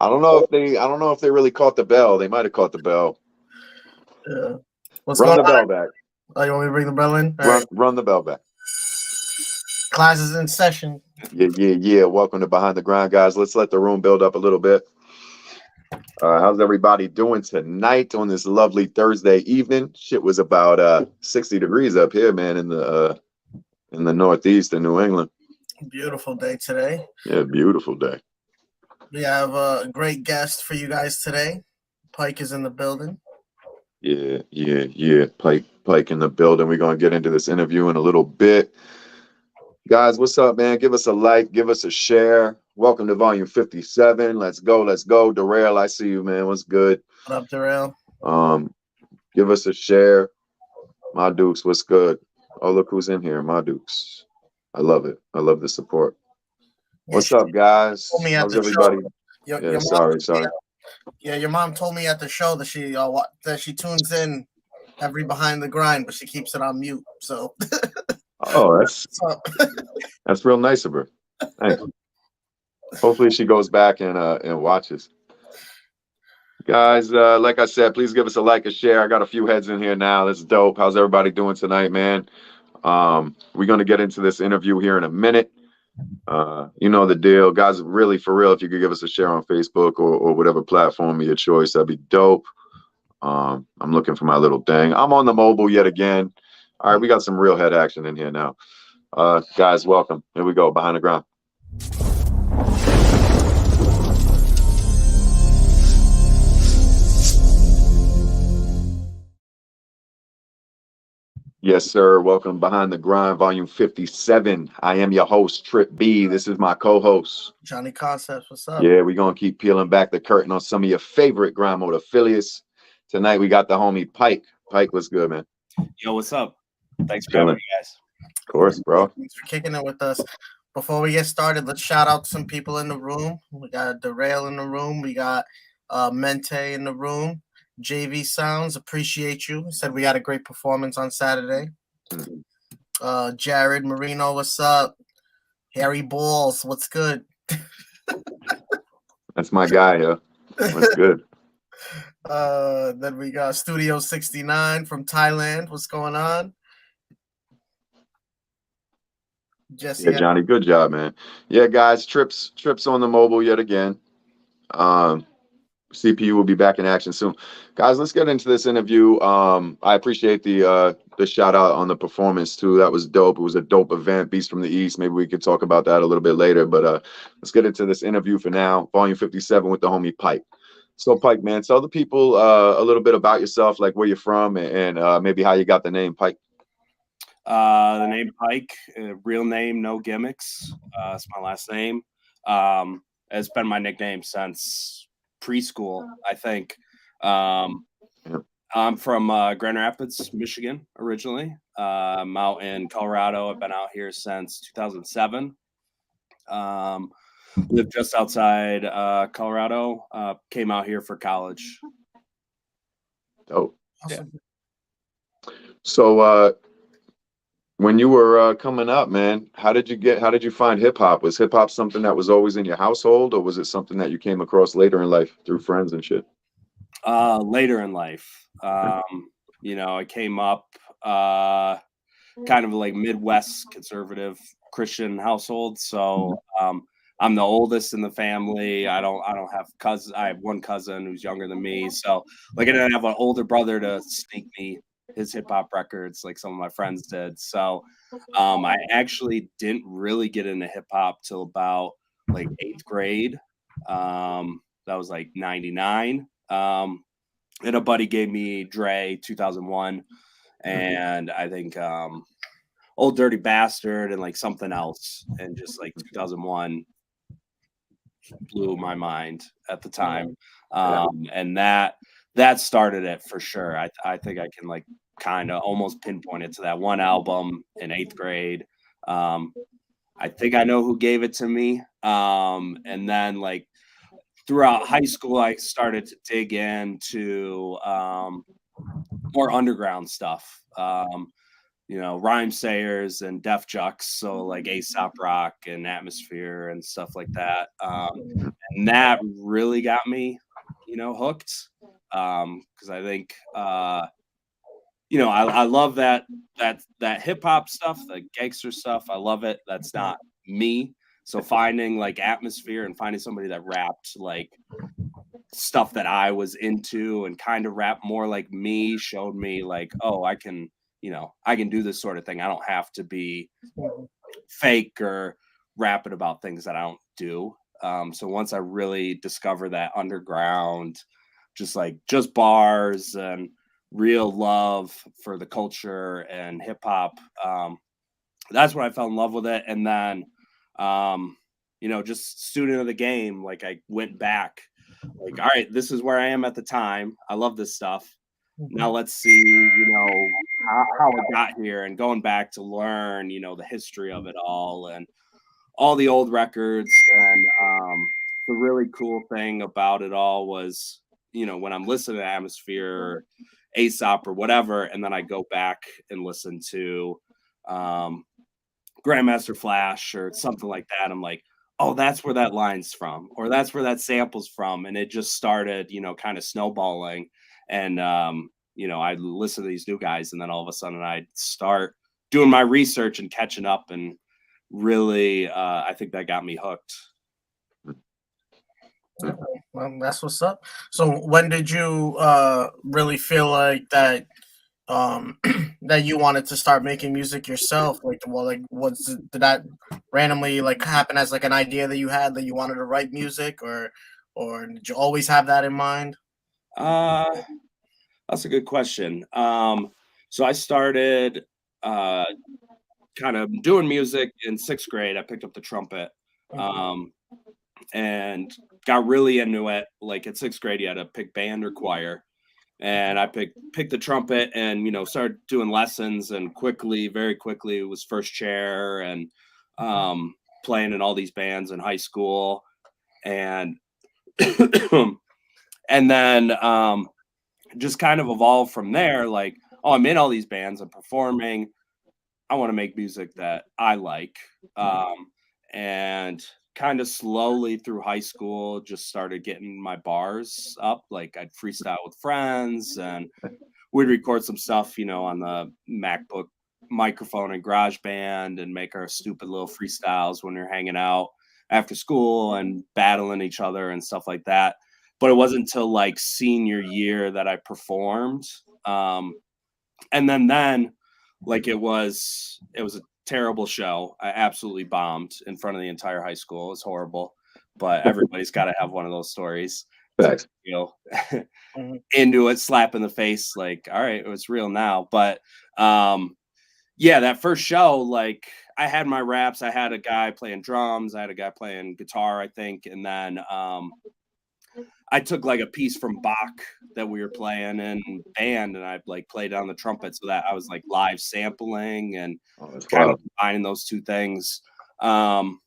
I don't know if they really caught the bell. They might have caught the bell. Yeah. What's Run going the on? bell back. Oh, you want me to bring the bell in? All right. Run the bell back. Class is in session. Yeah. Welcome to Behind the Grind, guys. Let's let the room build up a little bit. How's everybody doing tonight on this lovely Thursday evening? Shit was about 60 degrees up here, man, in the Northeast in New England. Beautiful day today. Yeah, beautiful day. We have a great guest for you guys today. Pike is in the building. Yeah. Pike in the building. We're gonna get into this interview in a little bit. Guys, what's up, man? Give us a like, give us a share. Welcome to volume 57. Let's go. Darrell, I see you, man. What's good? What up, Darrell? Give us a share. My Dukes, what's good? Oh, look who's in here, My Dukes. I love it. I love the support. What's up, guys? How's everybody? Sorry. Yeah, your mom told me at the show that she tunes in every Behind the Grind, but she keeps it on mute. So. Oh, that's real nice of her. Thanks. Hopefully she goes back and watches. Guys, like I said, please give us a like, a share. I got a few heads in here now. That's dope. How's everybody doing tonight, man? We're gonna get into this interview here in a minute. You know the deal, guys. Really, for real, if you could give us a share on Facebook or whatever platform of your choice, that'd be dope. I'm looking for my little thing. I'm on the mobile yet again. All right, we got some real head action in here now. Guys, welcome. Here we go, Behind the Grind. Yes, sir. Welcome Behind the Grind, volume 57. I am your host, Trip B. This is my co-host, Johnny Concepts. What's up? Yeah, we're going to keep peeling back the curtain on some of your favorite Grime Mode affiliates. Tonight, we got the homie Pike. Pike, what's good, man? Yo, what's up? Thanks for having me, guys. Of course, bro. Thanks for kicking it with us. Before we get started, let's shout out some people in the room. We got Darrell in the room. We got Mente in the room. JV Sounds, appreciate you. Said we had a great performance on Saturday. Jared Marino, what's up? Harry Balls, what's good? That's my guy, yeah. What's good? Then we got Studio 69 from Thailand. What's going on? Jesse, yeah, Johnny, good job, man. Yeah, guys, trips on the mobile yet again. CPU will be back in action soon. Guys, let's get into this interview. I appreciate the shout out on the performance too. That was dope. It was a dope event, Beast from the East. Maybe we could talk about that a little bit later, but let's get into this interview for now. Volume 57 with the homie Pike. So Pike, man, tell the people a little bit about yourself, like where you're from and maybe how you got the name Pike. The name Pike, real name, no gimmicks. It's my last name. It's been my nickname since preschool, I think. I'm from Grand Rapids, Michigan, originally. I'm out in Colorado. I've been out here since 2007. Lived just outside Colorado. Came out here for college. Oh, awesome. Yeah. So, when you were coming up, man, how did you find hip hop? Was hip hop something that was always in your household, or was it something that you came across later in life through friends and shit? Later in life. You know, I came up kind of like Midwest conservative Christian household. So I'm the oldest in the family. I don't have cousins. I have one cousin who's younger than me. So like I didn't have an older brother to sneak me his hip hop records like some of my friends did. So I actually didn't really get into hip hop till about like 8th grade. That was like 99. And a buddy gave me Dre 2001 and I think Old Dirty Bastard and like something else, and just like 2001 blew my mind at the time. And that started it for sure. I think I can like kind of almost pinpoint it to that one album in 8th grade. I think I know who gave it to me. And then like throughout high school, I started to dig into more underground stuff. You know, rhyme sayers and Def Jux, so like Aesop Rock and Atmosphere and stuff like that. And And that really got me, hooked. Because I think, I love that hip hop stuff, the gangster stuff. I love it. That's not me. So finding like atmosphere and finding somebody that rapped like stuff that I was into and kind of rap more like me showed me like, oh, I can do this sort of thing. I don't have to be fake or rapping about things that I don't do. So once I really discovered that underground, just bars and real love for the culture and hip hop, that's when I fell in love with it. And then, just student of the game, like I went back, like, all right, this is where I am at the time. I love this stuff. Now let's see, how I got here, and going back to learn, the history of it all and all the old records. And the really cool thing about it all was, when I'm listening to Atmosphere or Aesop or whatever, and then I go back and listen to Grandmaster Flash or something like that, I'm like, oh, that's where that line's from, or that's where that sample's from. And it just started, kind of snowballing. And, I listen to these new guys, and then all of a sudden I start doing my research and catching up. And really, I think that got me hooked. Well, that's what's up. So when did you really feel like that that you wanted to start making music yourself? Like, did that randomly like happen as like an idea that you had that you wanted to write music, or did you always have that in mind? That's a good question. So I started kind of doing music in 6th grade. I picked up the trumpet and got really into it. Like at 6th grade, you had to pick band or choir. And I picked the trumpet and, started doing lessons, and very quickly it was first chair and playing in all these bands in high school. And and then just kind of evolved from there. Like, oh, I'm in all these bands, I'm performing, I want to make music that I like. And kind of slowly through high school, just started getting my bars up. Like I'd freestyle with friends, and we'd record some stuff, on the MacBook microphone and GarageBand, and make our stupid little freestyles when we were hanging out after school and battling each other and stuff like that. But it wasn't until like senior year that I performed. And then like it was a terrible show. I absolutely bombed in front of the entire high school. It was horrible, but everybody's got to have one of those stories. Thanks. Into it, slap in the face, like, all right, it's real now. But that first show, like I had my raps, I had a guy playing drums, I had a guy playing guitar, I think, and then I took like a piece from Bach that we were playing in band, and I like played on the trumpet, so that I was like live sampling and kind of combining those two things. And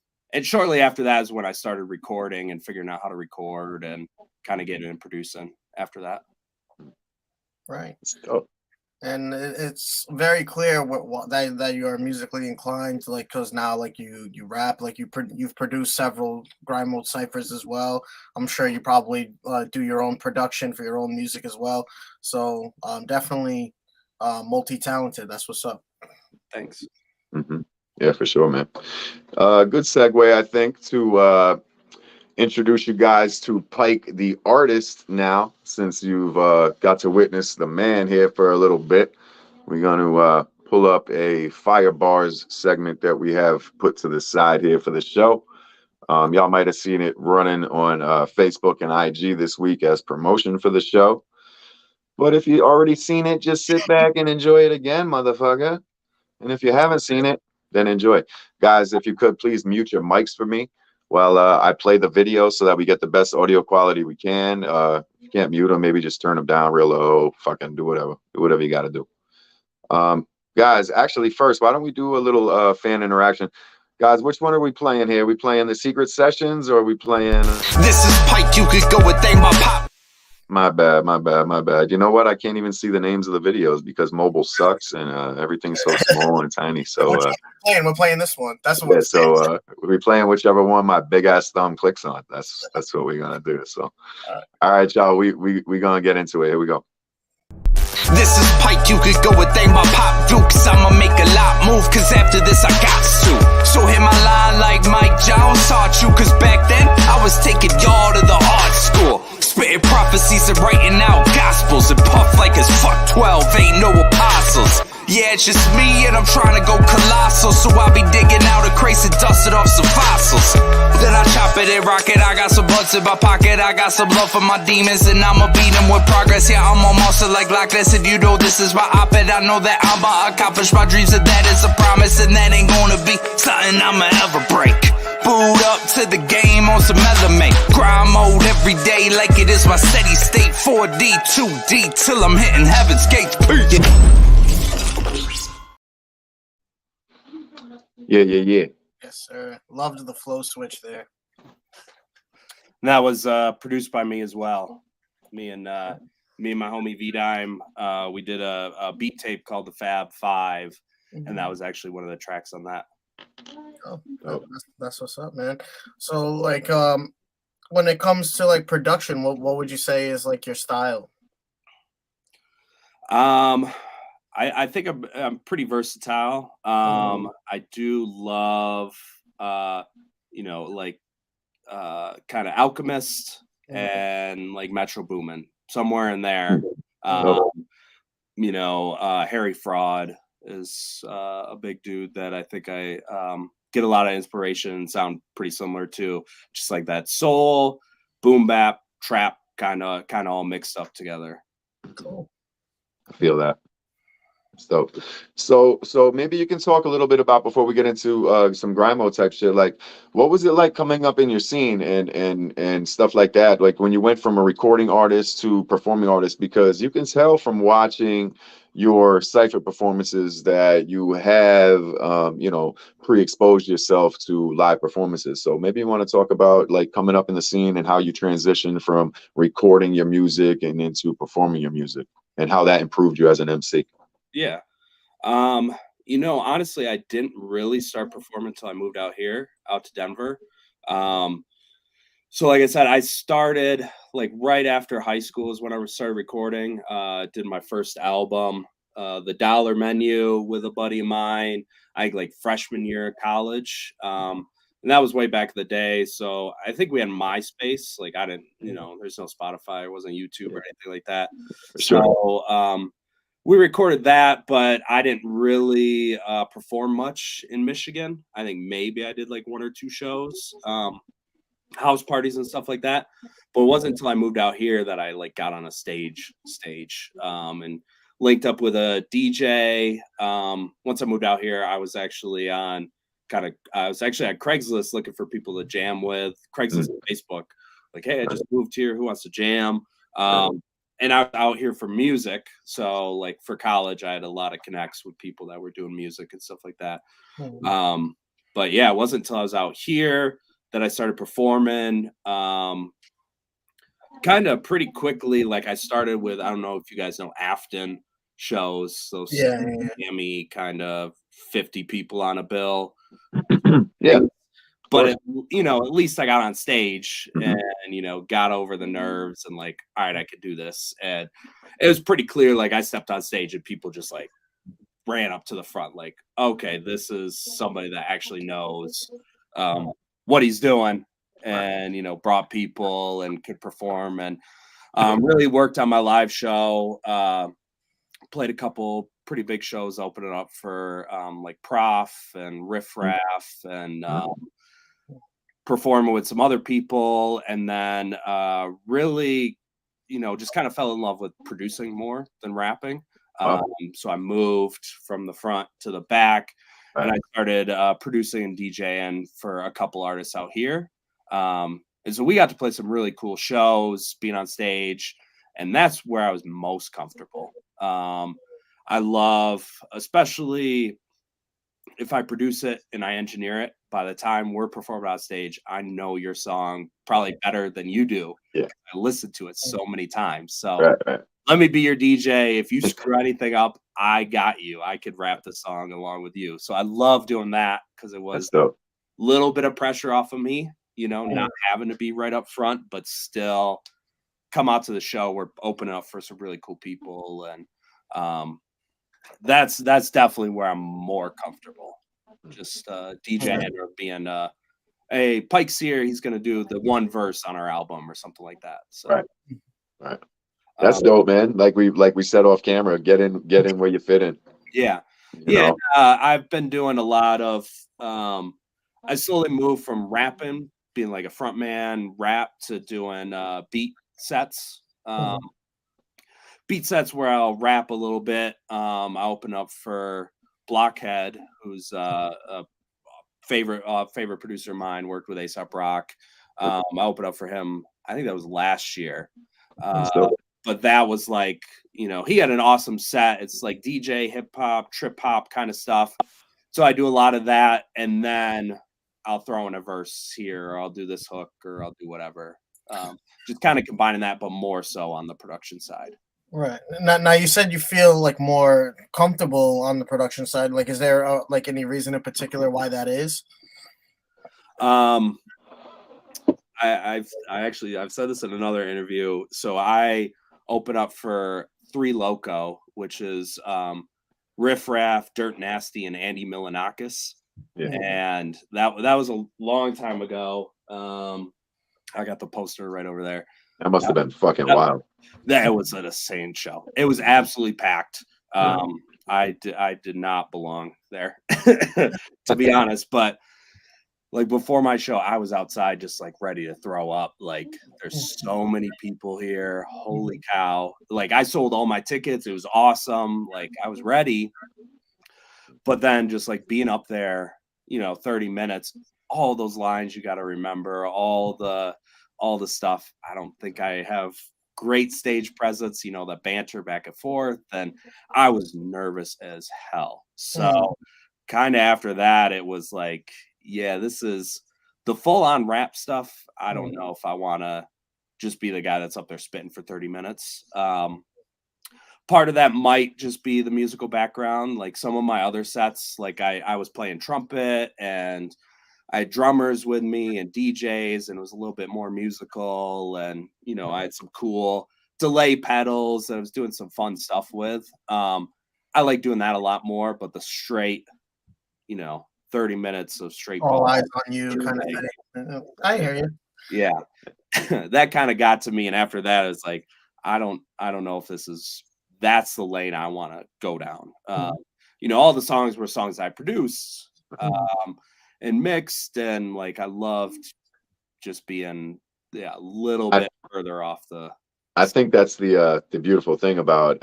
shortly after that is when I started recording and figuring out how to record and kind of getting and producing after that. Right. And it's very clear that you are musically inclined, like, because now like you rap, like you've produced several Grime Mode ciphers as well. I'm sure you probably do your own production for your own music as well. So definitely multi-talented. That's what's up. Thanks. Mm-hmm. Yeah, for sure, man. Good segue, I think, to introduce you guys to Pike the artist now, since you've got to witness the man here for a little bit. We're going to pull up a Fire Bars segment that we have put to the side here for the show. Y'all might have seen it running on Facebook and IG this week as promotion for the show. But if you already seen it, just sit back and enjoy it again, motherfucker. And if you haven't seen it, then enjoy. Guys, if you could, please mute your mics for me while I play the video so that we get the best audio quality we can. If you can't mute them, maybe just turn them down real low. Fucking do whatever. Do whatever you got to do. Guys, actually, first, why don't we do a little fan interaction? Guys, which one are we playing here? Are we playing the Secret Sessions, or are we playing... This is Pike, you could go with Thank My Pop. My bad, my bad, my bad. You know what? I can't even see the names of the videos because mobile sucks and everything's so small and tiny. So we're playing this one. That's what yeah. So we'll be playing whichever one my big ass thumb clicks on. That's what we're gonna do. So all right, y'all. We gonna get into it. Here we go. This is Pike, you could go and thank my pop Duke, cause I'ma make a lot move, cause after this I got to. So hit my line like Mike Jones taught you, cause back then I was taking y'all to the art school. Spitting prophecies and writing out gospels, and puff like it's fuck 12, ain't no apostles. Yeah, it's just me and I'm trying to go colossal, so I'll be digging out a crates and dusting off some fossils. Then I chop it and rock it, I got some butts in my pocket, I got some love for my demons, and I'ma beat them with progress. Yeah, I'm a monster like Loch Ness, and you know this is my op-ed. I know that I'ma accomplish my dreams, and that is a promise, and that ain't gonna be something I'ma ever break. Boot up to the game on some element. Grime mode every day like it is my steady state. 4D, 2D till I'm hitting heaven's gates. Yeah. Yes, sir. Loved the flow switch there. And that was produced by me as well. Me and my homie V-Dime, we did a beat tape called the Fab Five, and that was actually one of the tracks on that. Oh, that's what's up, man. So like when it comes to like production, what would you say is like your style? I think I'm pretty versatile. I do love like kind of Alchemist and like Metro Boomin, somewhere in there. Harry Fraud is a big dude that I think I get a lot of inspiration and sound pretty similar to, just like that soul, boom bap, trap kind of all mixed up together. Cool. I feel that. So maybe you can talk a little bit about, before we get into some Grime Mode type shit, like what was it like coming up in your scene and stuff like that, like when you went from a recording artist to performing artist, because you can tell from watching your Cypher performances that you have pre-exposed yourself to live performances. So maybe you want to talk about like coming up in the scene and how you transitioned from recording your music and into performing your music, and how that improved you as an MC. Yeah. Honestly, I didn't really start performing until I moved out to Denver. So like I said, I started like right after high school is when I started recording. Did my first album, The Dollar Menu, with a buddy of mine. I like freshman year of college. And that was way back in the day. So I think we had MySpace. Like I didn't, there's no Spotify, it wasn't YouTube or anything like that. Sure. So we recorded that, but I didn't really perform much in Michigan. I think maybe I did like 1 or 2 shows, house parties and stuff like that. But it wasn't until I moved out here that I like got on a stage and linked up with a DJ. Once I moved out here, I was actually on Craigslist looking for people to jam with. Craigslist and Facebook, like, hey, I just moved here. Who wants to jam? And I was out here for music. So like for college, I had a lot of connects with people that were doing music and stuff like that. But yeah, it wasn't until I was out here that I started performing kind of pretty quickly. Like I started with, I don't know if you guys know Afton shows, those Miami kind of 50 people on a bill. Yeah. But at least I got on stage and got over the nerves and like, all right, I could do this. And it was pretty clear. Like I stepped on stage and people just like ran up to the front. Like, okay, this is somebody that actually knows what he's doing, and brought people and could perform, and really worked on my live show. Played a couple pretty big shows opening up for like Prof and Riff Raff and performing with some other people, and then really just kind of fell in love with producing more than rapping. So I moved from the front to the back, and I started producing and DJing for a couple artists out here, and so we got to play some really cool shows, being on stage, and that's where I was most comfortable. I love, especially if I produce it and I engineer it, by the time we're performing on stage, I know your song probably better than you do. Yeah. I listened to it so many times. So Right. let me be your DJ. If you screw anything up, I got you. I could rap the song along with you. So I love doing that because it was a little bit of pressure off of me, you know, not having to be right up front, but still come out to the show. We're opening up for some really cool people. And that's definitely where I'm more comfortable. Just DJing or being hey, Pike's here. He's going to do the one verse on our album or something like that. So, right. That's dope, man. Like we said off camera, get in where you fit in. Yeah. You know? I've been doing a lot of, I slowly moved from rapping, being like a front man rap, to doing beat sets. Beat sets where I'll rap a little bit. I open up for Blockhead, who's a favorite producer of mine, worked with A$AP Rock. I opened up for him, I think that was last year. But that was like, you know, he had an awesome set. It's like DJ, hip hop, trip hop kind of stuff. So I do a lot of that, and then I'll throw in a verse here, or I'll do this hook, or I'll do whatever. Just kind of combining that, but more so on the production side. Right. Now you said you feel like more comfortable on the production side. Like, is there like any reason in particular why that is? I've said this in another interview. So I open up for 3 Loco, which is Riff Raff, Dirt Nasty, and Andy Milanakis. Yeah. And that was a long time ago. I got the poster right over there. That must have been fucking wild. That was an insane show. It was absolutely packed. I did not belong there, to be honest. But like before my show, I was outside just like ready to throw up. Like, there's so many people here. Holy cow. Like, I sold all my tickets. It was awesome. Like, I was ready. But then just like being up there, you know, 30 minutes, all those lines you got to remember, all the stuff. I don't think I have great stage presence, you know, the banter back and forth. And I was nervous as hell. So kind of after that, it was like, yeah, this is the full on rap stuff. I don't know if I want to just be the guy that's up there spitting for 30 minutes. Part of that might just be the musical background. Like some of my other sets, like I was playing trumpet and I had drummers with me and DJs, and it was a little bit more musical. And, you know, I had some cool delay pedals that I was doing some fun stuff with. I like doing that a lot more, but the straight, you know, 30 minutes of straight all eyes on you kind of thing. I hear you. Yeah. That kind of got to me. And after that, it's like, I don't know if that's the lane I want to go down. You know, all the songs were songs I produced. And mixed, and like I loved just being a little bit further off the. I think that's the beautiful thing about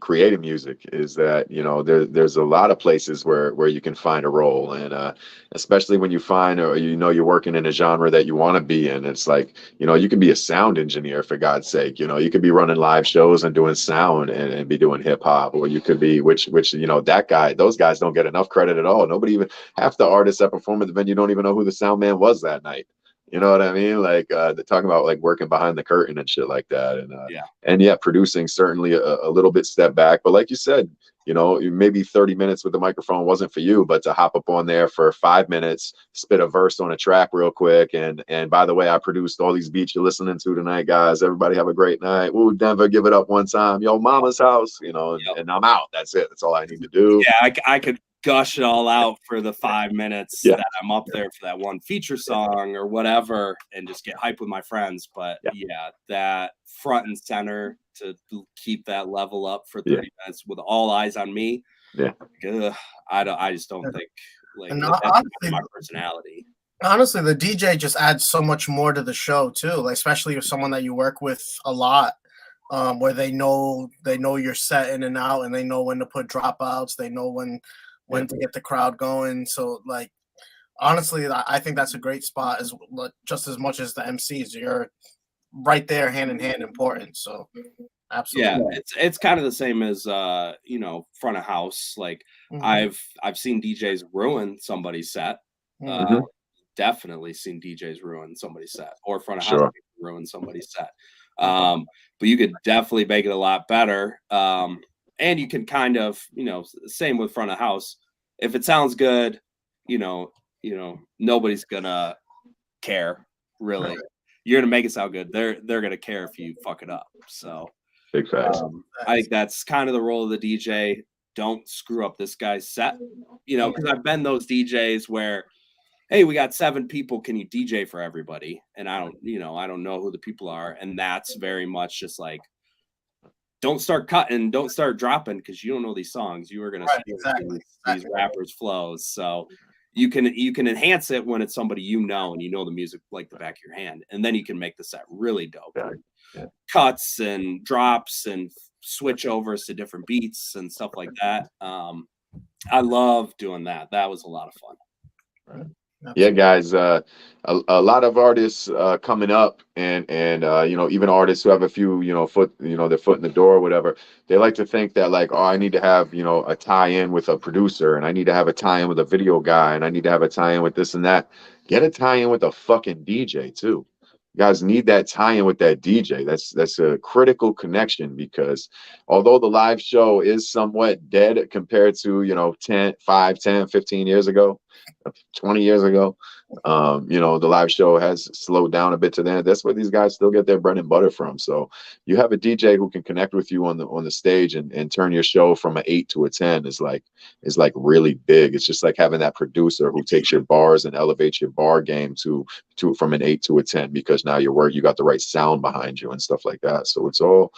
creating music is that, you know, there's a lot of places where you can find a role, and especially when you find, or you know, you're working in a genre that you want to be in. It's like, you know, you could be a sound engineer, for God's sake. You know, you could be running live shows and doing sound and be doing hip hop, or you could be which you know, those guys don't get enough credit at all. Nobody, even half the artists that perform at the venue don't even know who the sound man was that night. You know what I mean? Like they're talking about like working behind the curtain and shit like that. And producing certainly a little bit step back. But like you said, you know, maybe 30 minutes with the microphone wasn't for you, but to hop up on there for 5 minutes, spit a verse on a track real quick. And by the way, I produced all these beats you're listening to tonight, guys. Everybody have a great night. Ooh, Denver, give it up one time. Yo, mama's house, you know, and I'm out. That's it. That's all I need to do. Yeah, I could gush it all out for the 5 minutes that I'm up there for that one feature song or whatever, and just get hyped with my friends. But that front and center to keep that level up for 30 minutes with all eyes on me. I just don't think like that's my personality. Honestly, the DJ just adds so much more to the show too, like especially with someone that you work with a lot. Where they know your set in and out, and they know when to put dropouts, they know when to get the crowd going. So like, honestly, I think that's a great spot, as just as much as the MCs. You're right there, hand in hand, important. So absolutely. Yeah, it's kind of the same as you know, front of house. Like I've seen DJs ruin somebody's set, Definitely seen DJs ruin somebody's set, or front of Sure. house ruin somebody's set. But you could definitely make it a lot better. And you can kind of, same with front of house. If it sounds good, nobody's gonna care really. Right. You're gonna make it sound good. They're gonna care if you fuck it up. So Big facts. I think that's kind of the role of the DJ. Don't screw up this guy's set, because I've been those DJs where, hey, we got 7 people. Can you DJ for everybody? And I don't know who the people are. And that's very much just like, don't start cutting, don't start dropping, because you don't know these songs. You are going to steal these rappers' flows. So you can enhance it when it's somebody and the music like the back of your hand, and then you can make the set really dope. Yeah. Cuts and drops and switch overs to different beats and stuff like that. I love doing that. That was a lot of fun. Right. Yeah, guys, a lot of artists coming up, and even artists who have a few their foot in the door or whatever, they like to think that like, oh, I need to have a tie-in with a producer, and I need to have a tie-in with a video guy, and I need to have a tie-in with this and that. Get a tie-in with a fucking DJ too. You guys need that tie-in with that DJ. That's a critical connection, because although the live show is somewhat dead compared to 5, 10, 15 years ago, 20 years ago, the live show has slowed down a bit to that. That's where these guys still get their bread and butter from. So you have a DJ who can connect with you on the stage and turn your show from an 8 to a 10 is like really big. It's just like having that producer who takes your bars and elevates your bar game to from an 8 to a 10, because now you got the right sound behind you and stuff like that. So it's all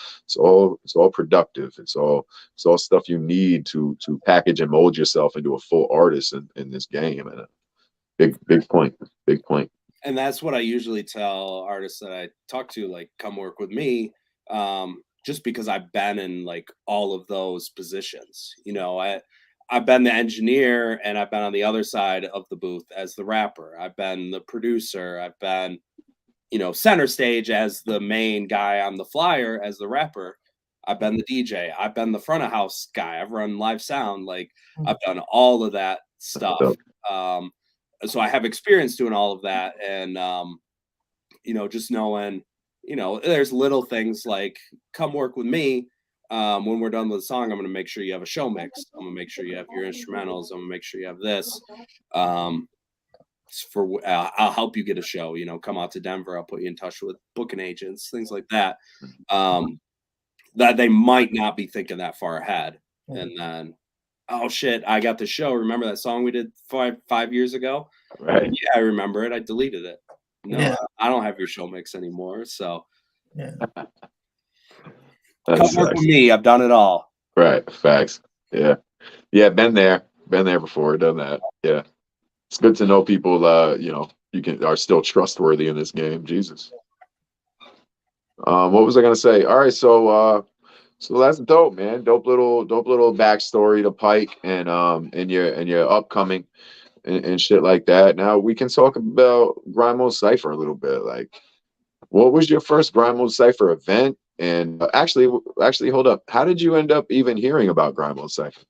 productive. It's all stuff you need to package and mold yourself into a full artist in this game. And big point. And that's what I usually tell artists that I talk to, like, come work with me, just because I've been in like all of those positions. I've been the engineer, and I've been on the other side of the booth as the rapper. I've been the producer. I've been, center stage as the main guy on the flyer as the rapper. I've been the DJ. I've been the front of house guy. I've run live sound. Like, I've done all of that stuff. So I have experience doing all of that. And, just knowing, there's little things like, come work with me. When we're done with the song, I'm going to make sure you have a show mix. I'm going to make sure you have your instrumentals. I'm going to make sure you have this. I'll help you get a show. Come out to Denver. I'll put you in touch with booking agents, things like that. That they might not be thinking that far ahead. And then, oh shit, I got the show. Remember that song we did 5 years ago? Right. Yeah, I remember it. I deleted it. No, I don't have your show mix anymore. So come work with me. I've done it all. Right. Facts. Yeah. Been there before, done that. Yeah. It's good to know people are still trustworthy in this game. Jesus. What was I gonna say? All right, so that's dope, man. Dope little backstory to Pike and your upcoming and shit like that. Now we can talk about Grime Mode Cypher a little bit. Like, what was your first Grime Mode Cypher event? And actually, hold up. How did you end up even hearing about Grime Mode Cypher?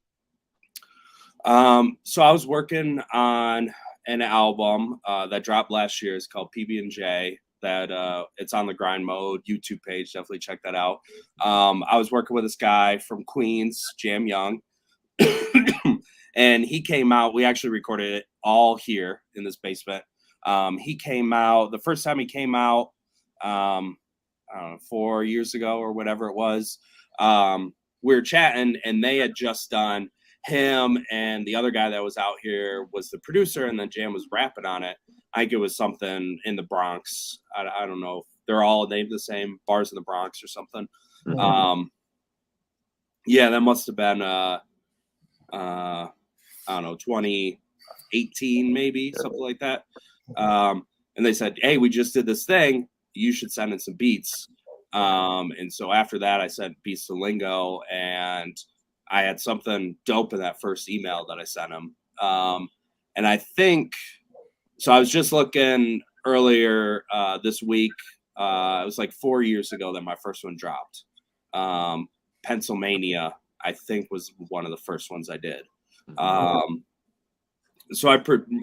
So I was working on an album that dropped last year. It's called PB&J. That it's on the Grime Mode YouTube page. Definitely check that out. I was working with this guy from Queens, Jam Young, and he came out. We actually recorded it all here in this basement. He came out the first time he came out, I don't know, 4 years ago or whatever it was. We were chatting, and they had just done, him and the other guy that was out here was the producer, and then Jam was rapping on it. I think it was something in the Bronx. I don't know if they're all named the same, Bars in the Bronx or something. Mm-hmm. That must have been I don't know, 2018 maybe, something like that. And they said, hey, we just did this thing, you should send in some beats. And so after that I sent beats to Lingo, and I had something dope in that first email that I sent him. And I think, so I was just looking earlier this week. It was like 4 years ago that my first one dropped. Pennsylvania, I think, was one of the first ones I did.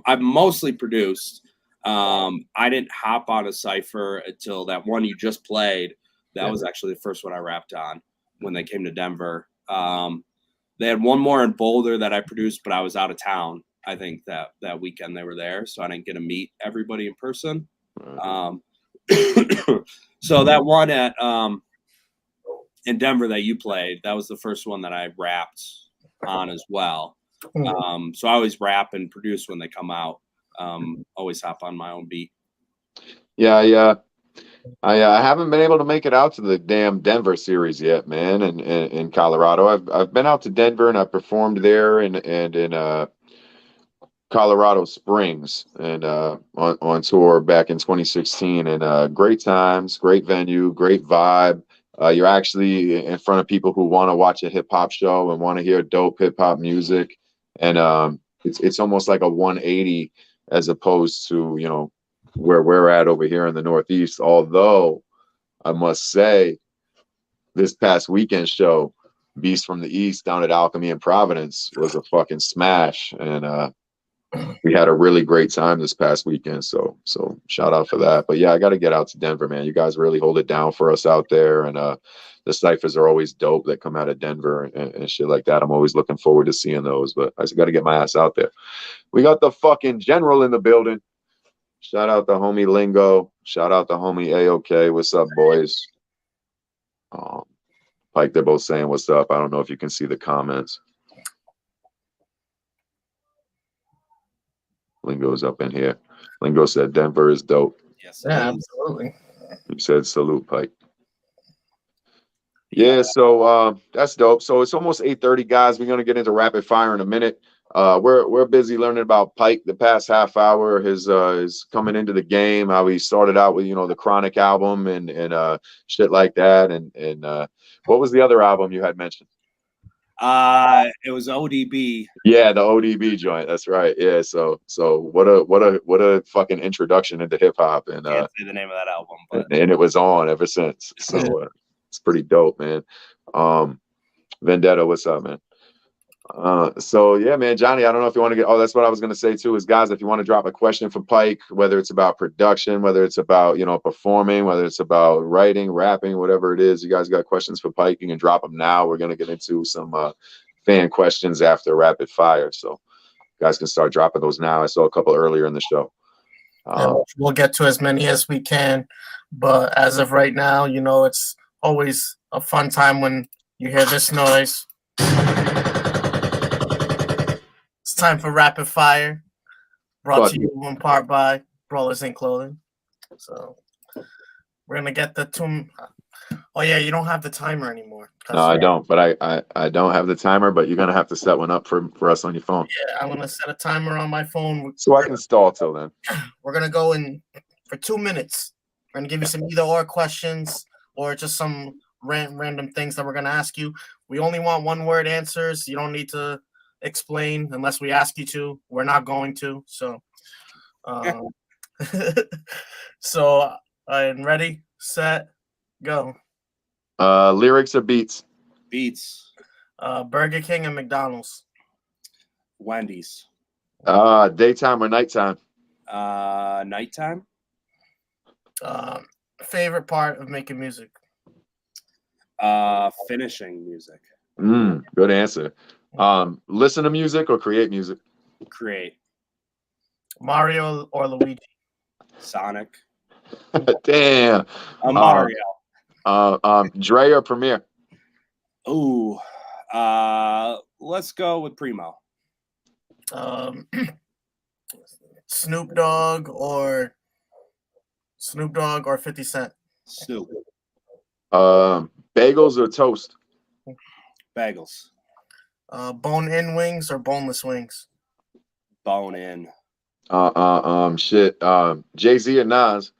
I've mostly produced. I didn't hop on a Cypher until that one you just played. That was actually the first one I rapped on when they came to Denver. They had one more in Boulder that I produced, but I was out of town. I think that weekend they were there, so I didn't get to meet everybody in person. So that one at in Denver that you played, that was the first one that I rapped on as well. So I always rap and produce when they come out. Always hop on my own beat. Yeah. I haven't been able to make it out to the damn Denver series yet, man. And in Colorado, I've been out to Denver and I performed there and in Colorado Springs and on tour back in 2016. And great times, great venue, great vibe. You're actually in front of people who want to watch a hip hop show and want to hear dope hip hop music, and it's almost like a 180 as opposed to where we're at over here in the Northeast. Although I must say, this past weekend show, Beast from the East down at Alchemy in Providence, was a fucking smash, and we had a really great time this past weekend. So shout out for that. But yeah, I got to get out to Denver, man. You guys really hold it down for us out there, and the ciphers are always dope that come out of Denver and shit like that. I'm always looking forward to seeing those. But I just got to get my ass out there. We got the fucking general in the building. Shout out the homie Lingo. Shout out the homie AOK. What's up, boys? Pike, they're both saying what's up. I don't know if you can see the comments. Lingo's up in here. Lingo said Denver is dope. Yes, yeah, absolutely. He said salute, Pike. Yeah, so that's dope. So it's almost 8:30, guys. We're gonna get into rapid fire in a minute. We're busy learning about Pike the past half hour. His coming into the game, how he started out with the Chronic album and shit like that. And what was the other album you had mentioned? It was ODB. Yeah, the ODB joint. That's right. Yeah. So what a fucking introduction into hip hop, and Can't say the name of that album, but and it was on ever since. So it's pretty dope, man. Vendetta, what's up, man? So yeah, man, Johnny, I don't know if you want to get. Oh, that's what I was gonna say too. Is guys, if you want to drop a question for Pike, whether it's about production, whether it's about performing, whether it's about writing, rapping, whatever it is, you guys got questions for Pike, you can drop them now. We're gonna get into some fan questions after rapid fire, so you guys can start dropping those now. I saw a couple earlier in the show. We'll get to as many as we can, but as of right now, it's always a fun time when you hear this noise. It's time for rapid fire, brought to you in part by Brawlers Inc. Clothing. So we're gonna get the two. Oh yeah, you don't have the timer anymore. No, I don't. But I don't have the timer. But you're gonna have to set one up for us on your phone. Yeah, I'm gonna set a timer on my phone. So I can stall till then. We're gonna go in for 2 minutes. We're gonna give you some either or questions or just some random things that we're gonna ask you. We only want one-word answers. You don't need to explain unless we ask you to. We're not going to. So, and ready, set, go. Lyrics or beats? Beats. Burger King and McDonald's. Wendy's. Daytime or nighttime? Nighttime. Favorite part of making music? Finishing music. Good answer. Listen to music or create music? Create. Mario or Luigi? Sonic. Damn. Mario. Dre or Premier? Ooh. Let's go with Primo. Snoop Dogg or 50 Cent? Snoop. Bagels or toast? Bagels. Bone-in wings or boneless wings? Bone in. Jay-Z or Nas?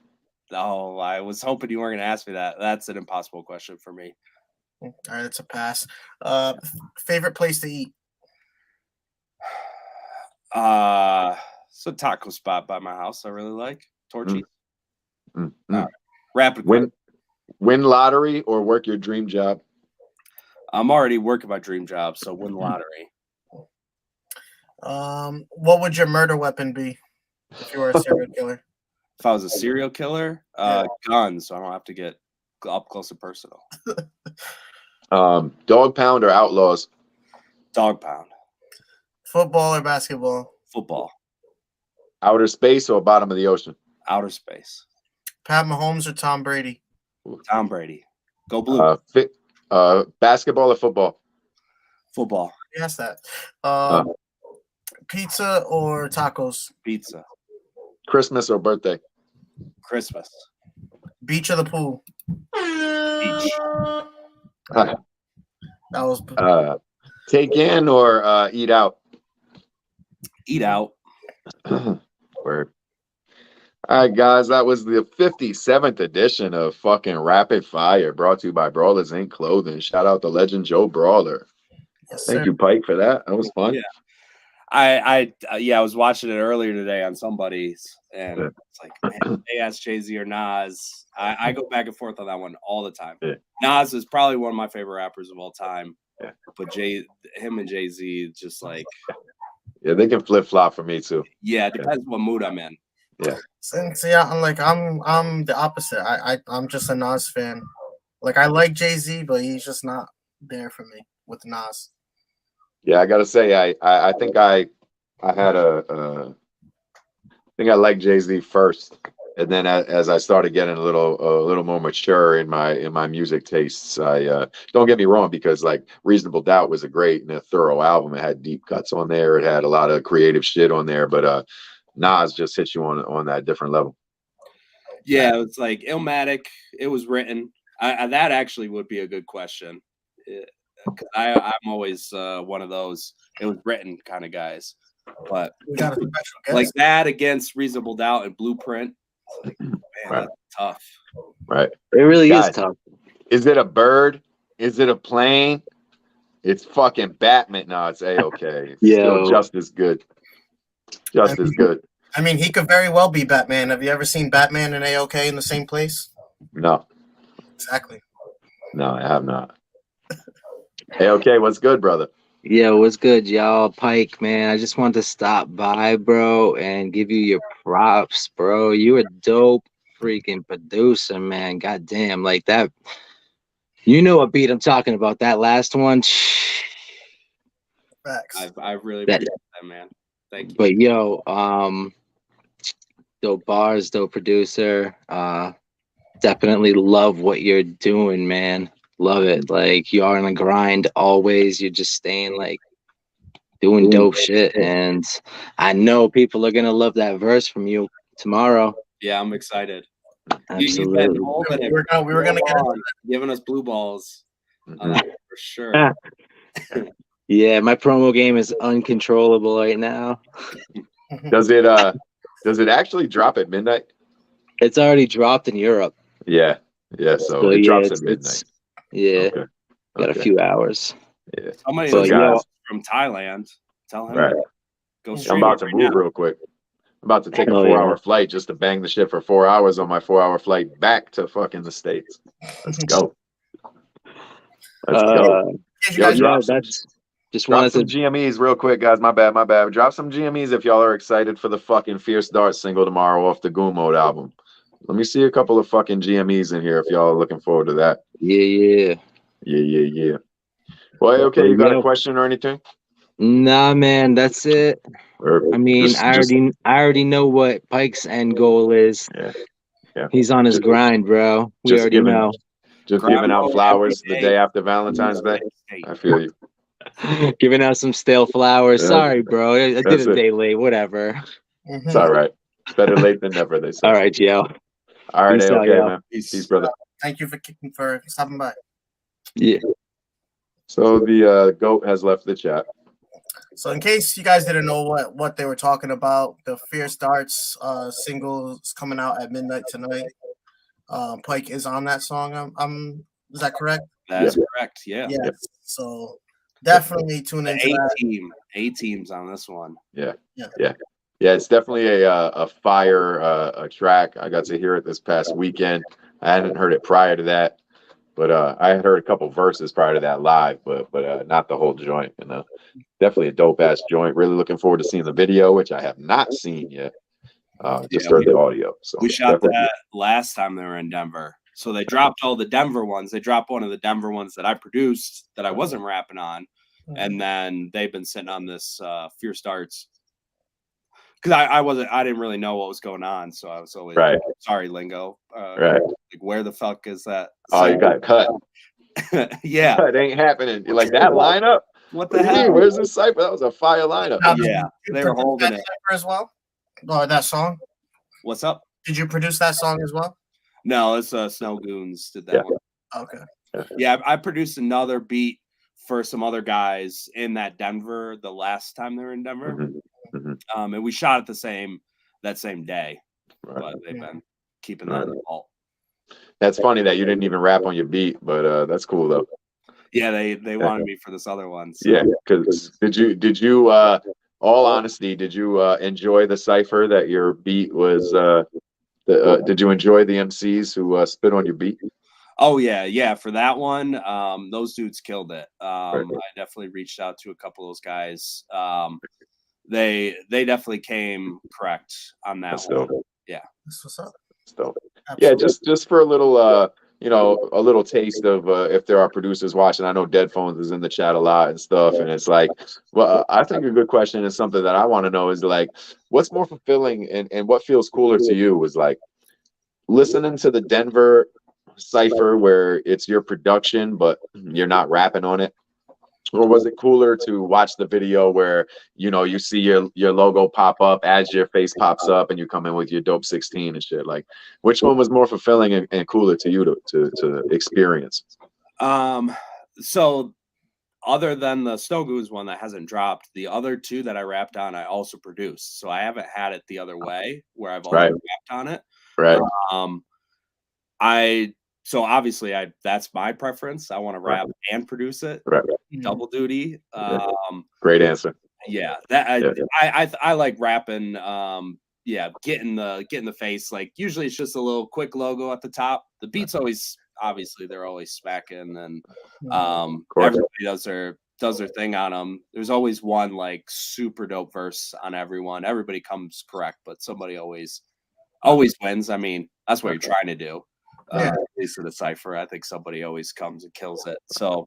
Oh, I was hoping you weren't going to ask me that. That's an impossible question for me. All right, it's a pass. Favorite place to eat? It's a taco spot by my house I really like. Torchy's. Rapid. Win lottery or work your dream job? I'm already working my dream job, so win lottery. What would your murder weapon be if you were a serial killer? If I was a serial killer, guns, so I don't have to get up close and personal. Dog pound or outlaws? Dog pound. Football or basketball? Football. Outer space or bottom of the ocean? Outer space. Pat Mahomes or Tom Brady? Tom Brady. Go blue. Basketball or football? Football. Yes, that. Pizza or tacos? Pizza. Christmas or birthday? Christmas. Beach or the pool? Beach. That was Take in or eat out? Eat out. Word. All right, guys, that was the 57th edition of fucking Rapid Fire, brought to you by Brawlers Inc. Clothing. Shout out to Legend Joe Brawler. yes, Thank sir. you, Pike, for that. That was fun. Yeah. I was watching it earlier today on somebody's, and it's like, man, they asked Jay-Z or Nas. I go back and forth on that one all the time. Yeah. Nas is probably one of my favorite rappers of all time. Yeah. But him and Jay-Z, just like, Yeah, they can flip flop for me too. yeah, it depends what mood I'm in. Yeah. Since I'm the opposite. I'm just a Nas fan. Like I like Jay-Z, but he's just not there for me with Nas. Yeah, I gotta say, I think I had I think I liked Jay-Z first, and then as I started getting a little more mature in my music tastes, I don't get me wrong, because like Reasonable Doubt was a great and a thorough album. It had deep cuts on there. It had a lot of creative shit on there, but Nas just hits you on that different level. Yeah, it's like Illmatic. It was written. That actually would be a good question. I'm always one of those it was written kind of guys, but We got a special guest. like that against Reasonable Doubt and Blueprint, like, man, Right. that's tough. Right. It really Guys, is tough. Is it a bird? Is it a plane? It's fucking Batman. No, it's A-OK. It's still Yo. just as good. Just as good. I mean, he could very well be Batman. Have you ever seen Batman and AOK in the same place? No. Exactly. No, I have not. A-OK, what's good, brother? Yo, what's good, y'all? Pike, man. I just wanted to stop by, bro, and give you your props, bro. You a dope freaking producer, man. Goddamn, like that. You know what beat I'm talking about? That last one. Facts. I really That- appreciate that, man. Thank you. But yo, dope bars, dope producer. Definitely love what you're doing, man. Love it. Like you are on a grind always. You're just staying like doing dope shit. And I know people are gonna love that verse from you tomorrow. Yeah, I'm excited. Absolutely. You've been holding it. We were gonna get into giving us blue balls on Mhm. that for sure. Yeah, my promo game is uncontrollable right now. Does it actually drop at midnight? It's already dropped in Europe. Yeah. Yeah, so it yeah, drops it's- at midnight. Yeah, Okay. got Okay. a few hours. Yeah. Somebody So, who's yo- from Thailand, tell him Right. go I'm straight. I'm about to right move now. real quick. I'm about to take a Oh, 4-hour yeah. flight just to bang the shit for 4 hours on my 4-hour flight back to fucking the States. Let's go. Let's go. you Yo, guys drop Yeah, some- that's just Drop wanted some to. GMEs real quick, guys. My bad. Drop some GMEs if y'all are excited for the fucking Fierce Dart single tomorrow off the Grime Mode album. Let me see a couple of fucking GMEs in here if y'all are looking forward to that. Yeah. Yeah. Well, okay, you got a question or anything? Nah, man, that's it. Or I mean, just- I already know what Pike's end goal is. Yeah. He's on his Just- grind, bro. We just already giving- know. just Grime giving out Mode flowers every the day. day after Valentine's Day. I feel you. Giving out some stale flowers. Yeah. Sorry, bro. I did That's a it. day late. Whatever. Mhm. It's all right. Better late than never, they say. All right, yo. All right, Peace out, okay, y'all. man. Peace, brother. Thank you for stopping by. Yeah. So the GOAT has left the chat. So in case you guys didn't know what they were talking about, the Fierce Darts single is coming out at midnight tonight. Pike is on that song. Is that correct? That's correct. Yeah. Yes. So definitely tune into that. A teams on this one. Yeah, it's definitely a fire a track. I got to hear it this past weekend. I hadn't heard it prior to that. But I had heard a couple verses prior to that live, but not the whole joint. And definitely a dope ass joint. Really looking forward to seeing the video, which I have not seen yet. Just heard the audio. So we shot that last time they were in Denver. So they dropped all the Denver ones. They dropped one of the Denver ones that I produced that I wasn't rapping on, and then they've been sitting on this Fierce Darts. Because I didn't really know what was going on, so I was always sorry, lingo. Like, where the fuck is that? Oh, you got cut. Yeah, it ain't happening. You like that lineup? What the hell? Where's the Cypher? That was a fire lineup. Yeah, they were holding it. Cypher as well. Oh, that song. What's up? Did you produce that song as well? No, it's Snow Goons did that one. Okay. Yeah, I produced another beat for some other guys in that Denver the last time they were in Denver. And we shot it that same day. But they've been keeping that in the vault. That's funny that you didn't even rap on your beat, but that's cool though. Yeah, they wanted me for this other one. So. Yeah, because did you all honesty, did you enjoy the Cypher that your beat was did you enjoy the MCs who spit on your beat? Oh yeah, for that one, those dudes killed it. I definitely reached out to a couple of those guys. They definitely came correct on that one. Dope. Yeah. That's what's up. Dope. Yeah, just for a little a little taste of if there are producers watching. I know Dead Phones is in the chat a lot and stuff, and it's like, well, I think a good question is something that I want to know is like, what's more fulfilling and what feels cooler to you is like listening to the Denver Cypher where it's your production but you're not rapping on it, or was it cooler to watch the video where you see your logo pop up as your face pops up and you come in with your dope 16 and shit? Like, which one was more fulfilling and cooler to you to experience? So other than the Snow Goons one that hasn't dropped, the other two that I rapped on I also produced, so I haven't had it the other way where I've also rapped on it. So obviously that's my preference. I want to rap and produce it. Double duty. Great answer. Yeah, I like rapping. Getting the face. Like usually it's just a little quick logo at the top. The beats always they're always smacking, and everybody does their thing on them. There's always one like super dope verse on everyone. Everybody comes correct, but somebody always wins. I mean, that's what you're trying to do. At least in the Cypher, I think somebody always comes and kills it. So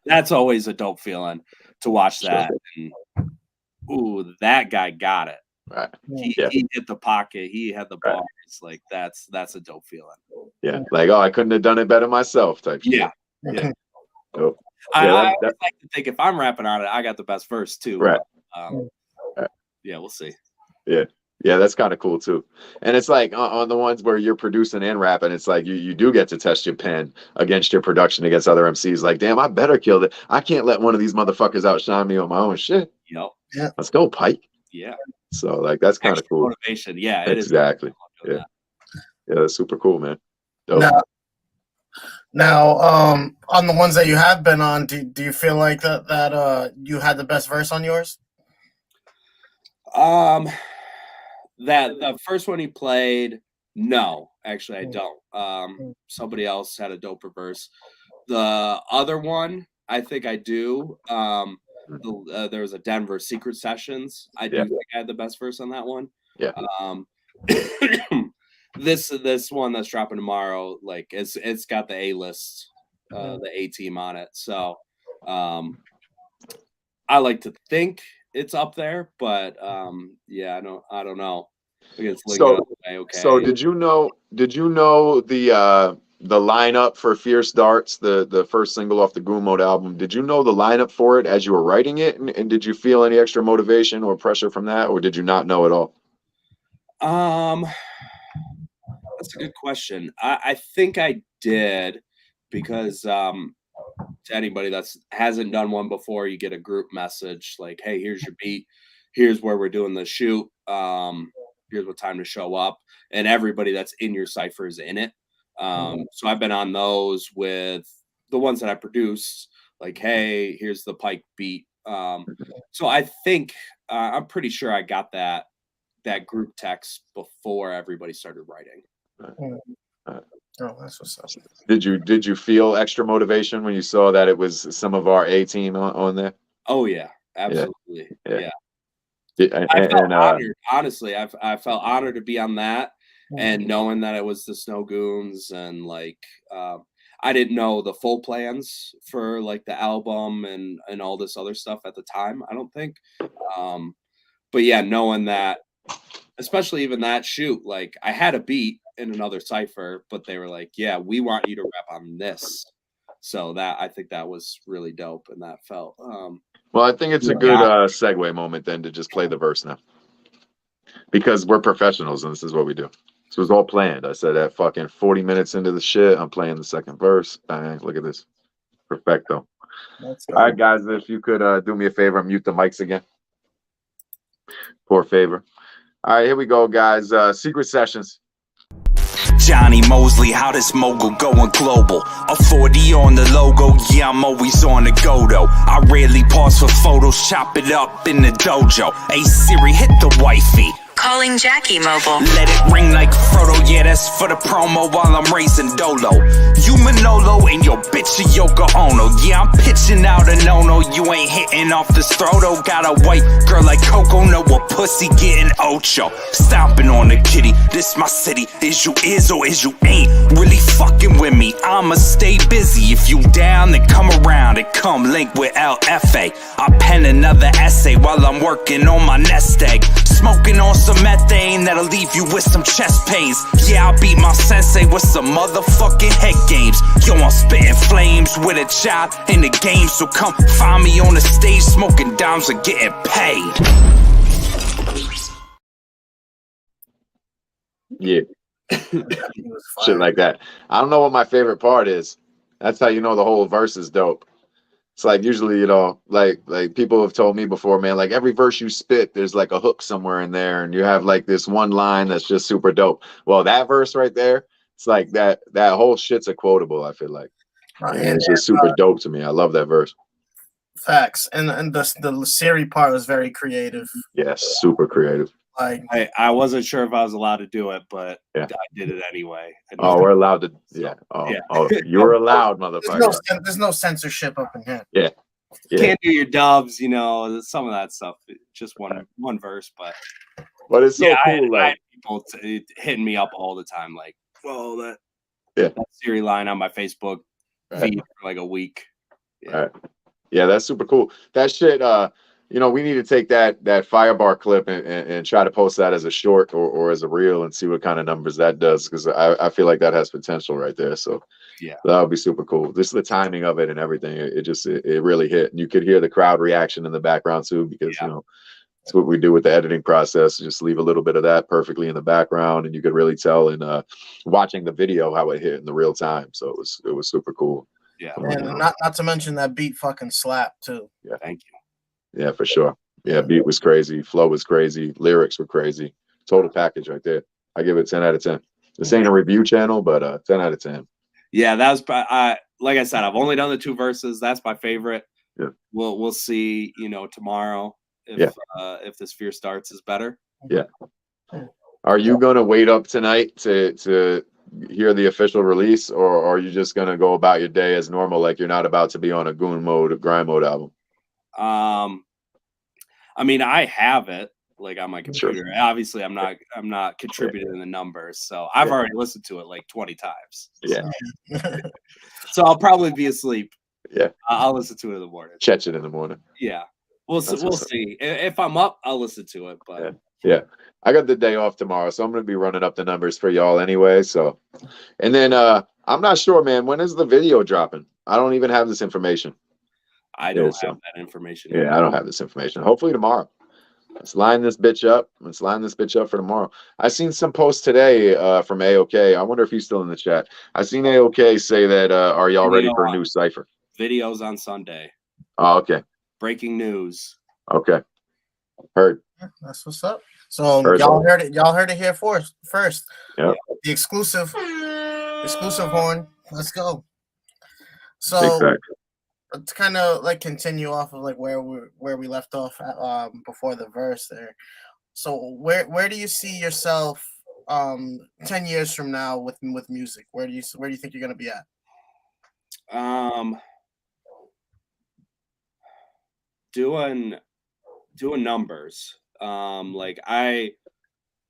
that's always a dope feeling to watch that. And, ooh, that guy got it. He hit the pocket. He had the bars. Like that's a dope feeling. Yeah, like I couldn't have done it better myself. Type. Yeah. Dope. I like to think if I'm rapping on it, I got the best verse too. Yeah, we'll see. Yeah, that's kind of cool too. And it's like on the ones where you're producing and rapping, it's like you do get to test your pen against your production against other MCs. Like, damn, I better kill it. I can't let one of these motherfuckers outshine me on my own shit. Yep. Yeah. Let's go, Pike. Yeah. So like that's kind of cool. Motivation. Yeah. Exactly. Yeah, that's super cool, man. Dope. Now, on the ones that you have been on, do you feel like that you had the best verse on yours? That the first one he played, no, actually I don't. Somebody else had a doper verse. The other one, I think I do. There was a Denver Secret Sessions. I do think I had the best verse on that one. Yeah. This one that's dropping tomorrow, like it's got the A-list, the A team on it. So I like to think it's up there, but I don't know. So did you know the lineup for Fierce Darts, the first single off the Grime Mode album? Did you know the lineup for it as you were writing it, and did you feel any extra motivation or pressure from that, or did you not know at all? That's a good question. I think I did, because to anybody that hasn't done one before, you get a group message like, hey, here's your beat, here's where we're doing the shoot, here's what time to show up, and everybody that's in your Cypher is in it. So I've been on those with the ones that I produced, like, hey, here's the Pike beat. So I think I'm pretty sure I got that group text before everybody started writing. Oh, that's what's up. Did you feel extra motivation when you saw that it was some of our A team on there? Oh yeah, absolutely. Yeah. I felt honored. Honestly, I felt honored to be on that, and knowing that it was the Snow Goons, and like I didn't know the full plans for like the album and all this other stuff at the time. I don't think, but yeah, knowing that, especially even that shoot, like I had a beat in another cipher, but they were like, "Yeah, we want you to rap on this." So that I think that was really dope, and that felt. Well, I think it's a good segue moment then to just play the verse now, because we're professionals and this is what we do. This was all planned. I said at fucking 40 minutes into the shit, I'm playing the second verse. Bang! Look at this, perfecto. All right, guys, if you could do me a favor, mute the mics again. Poor favor. All right, here we go, guys. Secret sessions. Johnny Mosley, how this mogul going global? A 40 on the logo, yeah, I'm always on the go though. I rarely pause for photos, chop it up in the dojo. Hey Siri, hit the wifey. Calling Jackie Mobile. Let it ring like Frodo, yeah, that's for the promo while I'm raising Dolo. You Manolo and your bitch a Yoko Ono. Yeah, I'm pitching out a no-no, you ain't hitting off the throtto. Got a white girl like Coco, know a pussy getting ocho. Stomping on the kitty, this my city. Is you is or is you ain't really fucking with me? I'ma stay busy. If you down, then come around and come link with LFA. I pen another essay while I'm working on my nest egg. Smoking on some methane that'll leave you with some chest pains. Yeah, I'll beat my sensei with some motherfucking head games. Yo, I'm spitting flames with a child in the game. So come find me on the stage smoking dimes or getting paid. Yeah. Shit like that. I don't know what my favorite part is. That's how you know the whole verse is dope. It's like usually, you know, like people have told me before, man, like every verse you spit, there's like a hook somewhere in there, and you have like this one line that's just super dope. Well, that verse right there, it's like that whole shit's a quotable, I feel like. And it's just super dope to me. I love that verse. Facts. And the Siri part was very creative. Yeah, super creative. Like I wasn't sure if I was allowed to do it, but I did it anyway. Oh, we're allowed to. Yeah. Oh, you're allowed, motherfucker. There's no censorship up in here. Yeah. Can't do your dubs, you know, some of that stuff. Just one verse, but it's so cool. I had people hitting me up all the time, like, "Whoa, that Siri line on my Facebook feed for like a week." Yeah. Right. Yeah, that's super cool. That shit. You know, we need to take that Firebar clip and try to post that as a short or as a reel and see what kind of numbers that does, because I feel like that has potential right there. So yeah, that would be super cool. Just the timing of it and everything, it really hit. And you could hear the crowd reaction in the background too, because you know it's what we do with the editing process. Just leave a little bit of that perfectly in the background, and you could really tell in watching the video how it hit in the real time. So it was super cool. Yeah, and not to mention that beat fucking slapped too. Yeah, thank you. Yeah, for sure. Yeah, beat was crazy. Flow was crazy. Lyrics were crazy. Total package right there. I give it 10 out of 10. This ain't a review channel, but 10 out of 10. Yeah, that was like I said, I've only done the 2 verses. That's my favorite. Yeah. We'll see, you know, tomorrow if the Sphere starts is better. Yeah. Are you gonna wait up tonight to hear the official release, or are you just gonna go about your day as normal, like you're not about to be on a Grime Mode album? I mean, I have it like on my computer. Sure. Obviously, I'm not contributing the numbers, so I've already listened to it like 20 times. Yeah. So I'll probably be asleep. Yeah. I'll listen to it in the morning. Catch it in the morning. Yeah. We'll see. If I'm up, I'll listen to it. But yeah. I got the day off tomorrow, so I'm gonna be running up the numbers for y'all anyway. So, and then I'm not sure, man. When is the video dropping? I don't even have this information. I don't have that information. Yeah, I don't have this information. Hopefully tomorrow. Let's line this bitch up. Let's line this bitch up for tomorrow. I seen some posts today from AOK. I wonder if he's still in the chat. I seen AOK say that are y'all ready for a new Cypher? Videos on Sunday. Oh, okay. Breaking news. Okay. Heard. That's what's up. So y'all heard it. Y'all heard it here first. Yeah. The exclusive horn. Let's go. So to kind of like continue off of like where we left off before the verse there. So where do you see yourself 10 years from now with music? Where do you think you're gonna be at? Doing numbers. Like I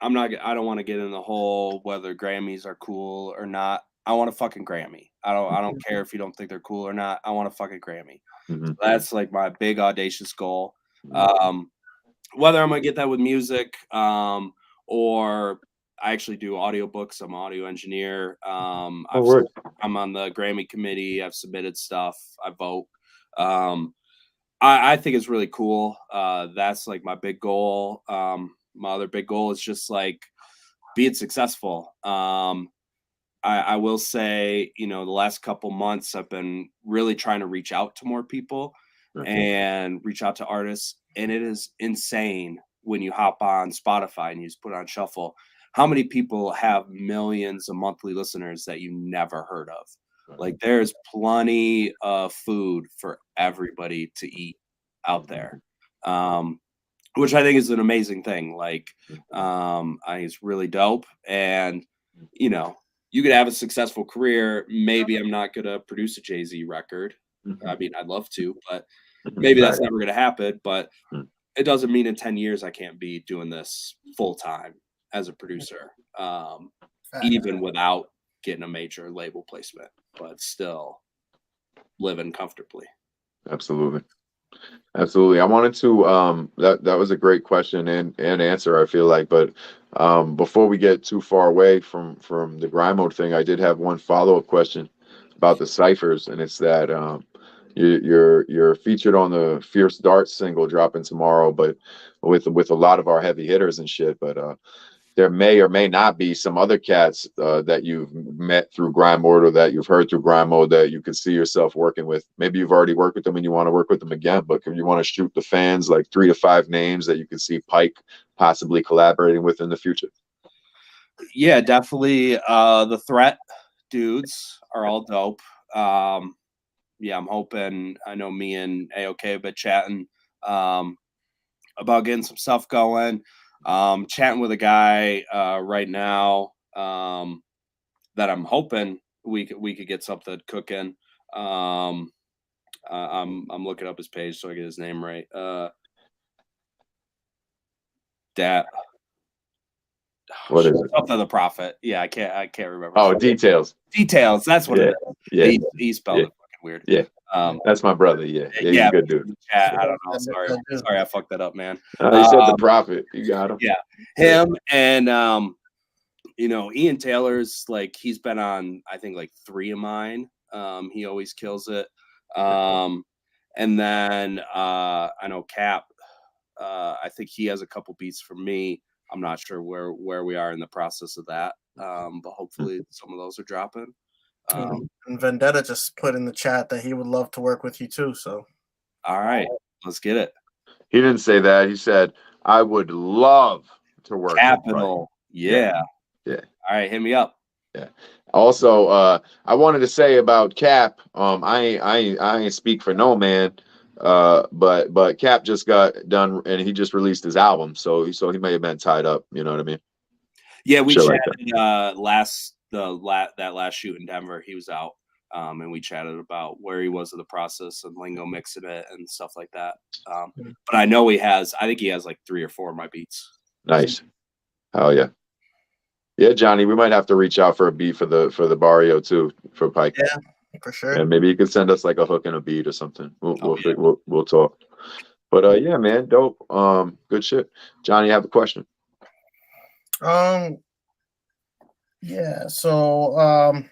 don't want to get in the whole whether Grammys are cool or not. I want a fucking Grammy. I don't care if you don't think they're cool or not. I want a fucking Grammy. Mm-hmm. So that's like my big audacious goal. Whether I'm gonna get that with music, or I actually do audiobooks. I'm an audio engineer. I'm on the Grammy committee. I've submitted stuff. I vote. I think it's really cool. That's like my big goal. My other big goal is just like being successful. I will say, the last couple months I've been really trying to reach out to more people and reach out to artists. And it is insane when you hop on Spotify and you just put it on shuffle, how many people have millions of monthly listeners that you never heard of. Like there's plenty of food for everybody to eat out there. Which I think is an amazing thing. Like, I think it's really dope. And, you could have a successful career. Maybe I'm not going to produce a Jay-Z record. I mean, I'd love to, but maybe that's never going to happen. But it doesn't mean in 10 years I can't be doing this full time as a producer, even without getting a major label placement, but still living comfortably. Absolutely. I wanted to that was a great question and answer, I feel like, but before we get too far away from the Grime Mode thing, I did have one follow-up question about the ciphers, and it's that you're featured on the Fierce Darts single dropping tomorrow, but with a lot of our heavy hitters and shit, but there may or may not be some other cats that you've met through Grime Mode or that you've heard through Grime Mode that you could see yourself working with. Maybe you've already worked with them and you want to work with them again, but if you want to shoot the fans like 3 to 5 names that you can see Pike possibly collaborating with in the future. Yeah, definitely. The Threat dudes are all dope. Yeah, I'm hoping. I know me and AOK have been chatting about getting some stuff going. Chatting with a guy right now that I'm hoping we could get something cooking. I'm looking up his page so I get his name right. What is it? Something of the Prophet. Yeah, I can't remember. Oh, Details. Details. That's what it is. Yeah. He spelled it fucking weird. Yeah. That's my brother. Yeah. He's a good dude. I don't know. Sorry, I fucked that up, man. You said the Prophet. You got him. Yeah, him and Ian Taylor's like he's been on I think like 3 of mine. He always kills it. And then I know Cap. I think he has a couple beats for me. I'm not sure where we are in the process of that, but hopefully some of those are dropping. And Vendetta just put in the chat that he would love to work with you too. So, all right, let's get it. He didn't say that. He said, "I would love to work." Capital, yeah. All right, hit me up. Yeah. Also, I wanted to say about Cap. I ain't speak for no man. But Cap just got done and he just released his album, so he may have been tied up. You know what I mean? Yeah, we chatted that last shoot in Denver. He was out, and we chatted about where he was in the process and lingo mixing it and stuff like that. But I know I think he has like 3 or 4 of my beats. Nice. Hell yeah. Yeah, Johnny, we might have to reach out for a beat for the Barrio too for Pike. Yeah. For sure. And maybe you could send us like a hook and a beat or something. We'll talk. But yeah, man, dope. Good shit. Johnny, you have a question? Yeah. So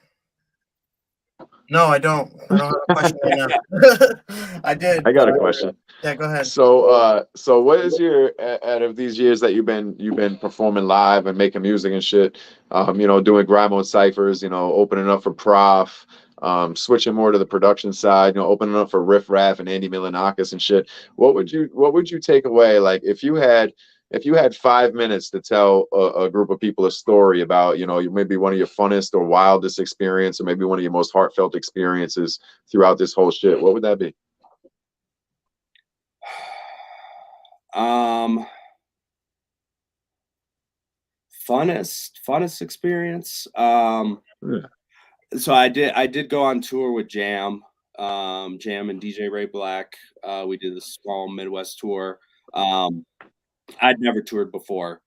no, I don't have a question right now. I did. I got a question. Yeah, go ahead. So what is your out of these years that you've been performing live and making music and shit, doing Grime Mode ciphers, opening up for Prof, switching more to the production side, opening up for Riff Raff and Andy Milonakis and shit. What would you take away? Like if you had 5 minutes to tell a group of people a story about, maybe one of your funnest or wildest experience, or maybe one of your most heartfelt experiences throughout this whole shit, what would that be? funnest experience. Yeah. So I did go on tour with Jam, Jam and DJ Ray Black. We did a small Midwest tour. I'd never toured before.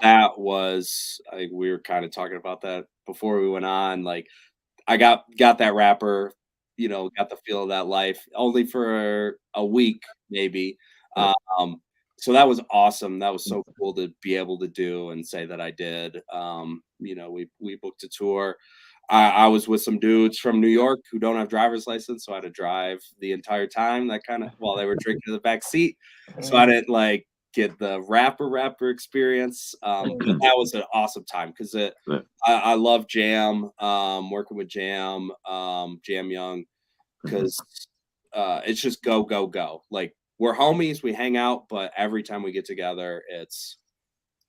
That was, I think we were kind of talking about that before we went on. Like, I got that rapper, got the feel of that life only for a week, maybe. So that was awesome. That was so cool to be able to do and say that I did. We booked a tour. I was with some dudes from New York who don't have driver's license, so I had to drive the entire time. That kind of while they were drinking in the back seat, so I didn't like get the rapper experience. But that was an awesome time because I love Jam, working with Jam, Jam Young, because it's just go. Like, we're homies, we hang out, but every time we get together,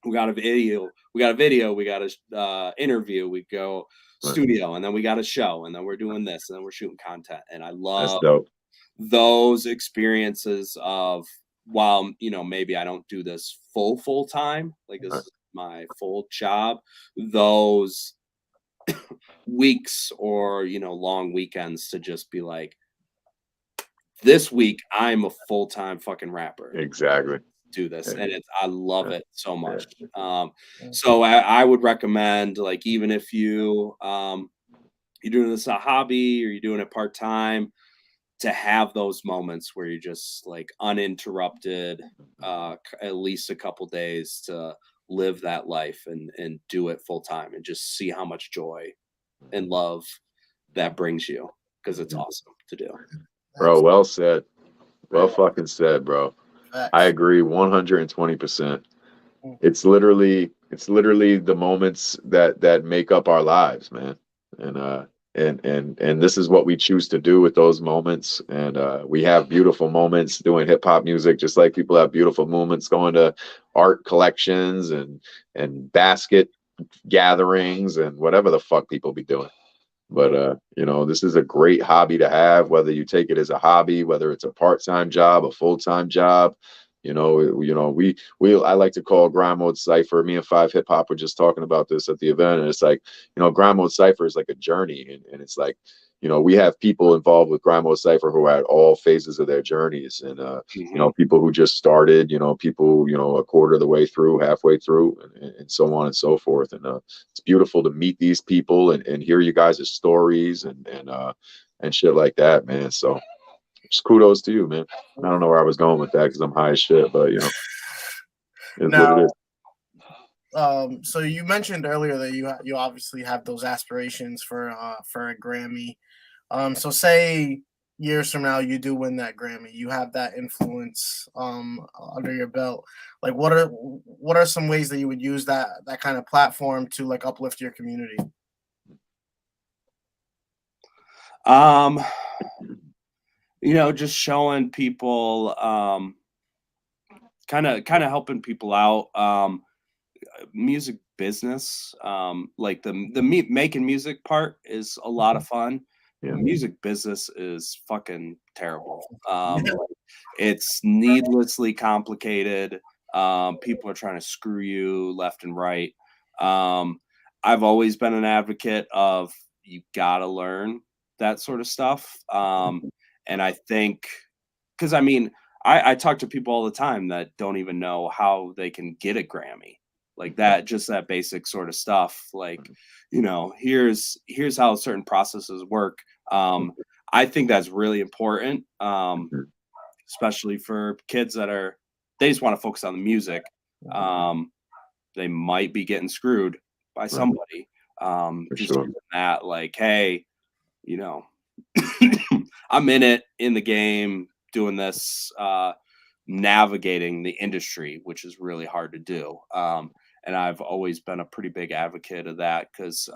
we got a video, we got a interview, we go studio, and then we got a show, and then we're doing this, and then we're shooting content. And I love those experiences of, while maybe I don't do this full time, like this is my full job, those weeks or long weekends to just be like, this week I'm a full-time fucking rapper. Exactly. Do this, and I love it so much. So I would recommend, like, even if you're doing this a hobby or you're doing it part-time, to have those moments where you're just like uninterrupted, at least a couple days to live that life and do it full-time and just see how much joy and love that brings you, because it's awesome to do. Bro, well said. Well fucking said, bro. I agree 120%. It's literally the moments that make up our lives, man. And this is what we choose to do with those moments. And we have beautiful moments doing hip hop music, just like people have beautiful moments going to art collections and basket gatherings and whatever the fuck people be doing. But this is a great hobby to have, whether you take it as a hobby, whether it's a part-time job, a full-time job. I like to call Grime Mode Cypher. Me and Five Hip Hop were just talking about this at the event, and it's like, Grime Mode Cypher is like a journey, and it's like, we have people involved with Grime Mode Cypher who are at all phases of their journeys, and people who just started, people a quarter of the way through, halfway through, and so on and so forth. And it's beautiful to meet these people and hear you guys' stories and shit like that, man. So just kudos to you, man. I don't know where I was going with that because I'm high as shit, but it's what it is. So you mentioned earlier that you obviously have those aspirations for a Grammy. So say years from now you do win that Grammy, you have that influence under your belt. Like, what are some ways that you would use that kind of platform to like uplift your community? Just showing people, kind of helping people out. Music business, like the making music part is a lot of fun. Music business is fucking terrible. It's needlessly complicated. People are trying to screw you left and right. I've always been an advocate of, you gotta learn that sort of stuff. And I think, because I talk to people all the time that don't even know how they can get a Grammy. Like that, just that basic sort of stuff. Like, here's how certain processes work. I think that's really important, especially for kids they just want to focus on the music. They might be getting screwed by somebody. Just sure. that, like, hey, I'm in the game, doing this, navigating the industry, which is really hard to do. And I've always been a pretty big advocate of that because,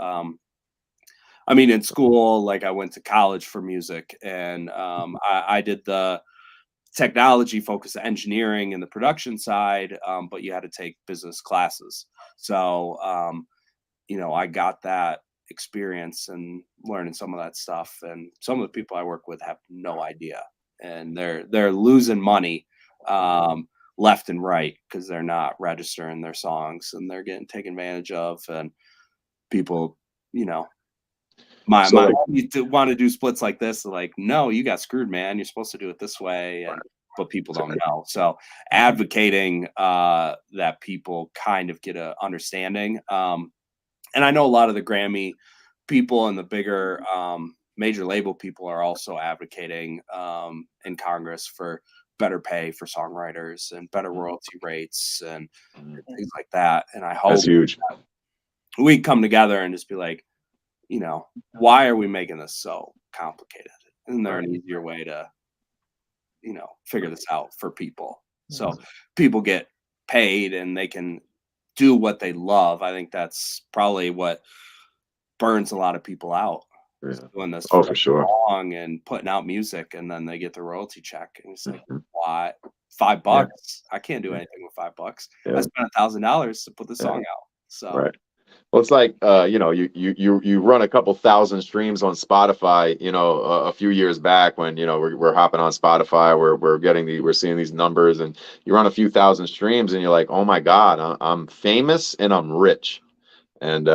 in school, like, I went to college for music, and I did the technology focused engineering and the production side, but you had to take business classes. So, I got that experience and learning some of that stuff. And some of the people I work with have no idea, and they're losing money left and right because they're not registering their songs and they're getting taken advantage of, and people, you know, my want to do splits like this, like, no, you got screwed, man. You're supposed to do it this way, and but people don't know. So advocating that people kind of get a understanding. And I know a lot of the Grammy people and the bigger major label people are also advocating in Congress for better pay for songwriters and better royalty rates and things like that. And I hope that's huge. We come together and just be like, you know, why are we making this so complicated? Isn't there an easier way to, you know, figure this out for people? So people get paid and they can do what they love. I think that's probably what burns a lot of people out. Doing this for sure, long and putting out music, and then they get the royalty check, and it's like, why? $5? I can't do anything with $5. I spent $1,000 to put the song out. So well, it's like you know, you run a couple thousand streams on Spotify, you know, a few years back when, you know, we're hopping on Spotify, we're seeing these numbers, and you run a few thousand streams and you're like, oh my God, I'm famous and I'm rich. And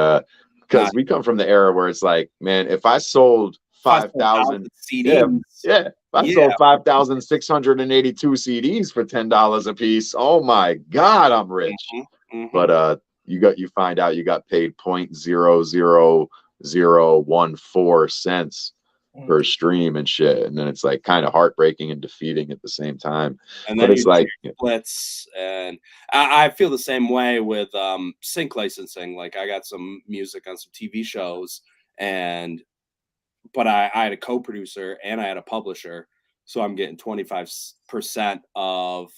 because we come from the era where it's like, man, if I sold 5,000 CDs, if I sold 5,682 CDs for $10 a piece, oh my God, I'm rich. But you find out you got paid 0.00014 cents per stream and shit, and then it's like kind of heartbreaking and defeating at the same time. And then it's like splits, and I feel the same way with sync licensing. Like, I got some music on some TV shows, but I had a co-producer and I had a publisher, so I'm getting 25% of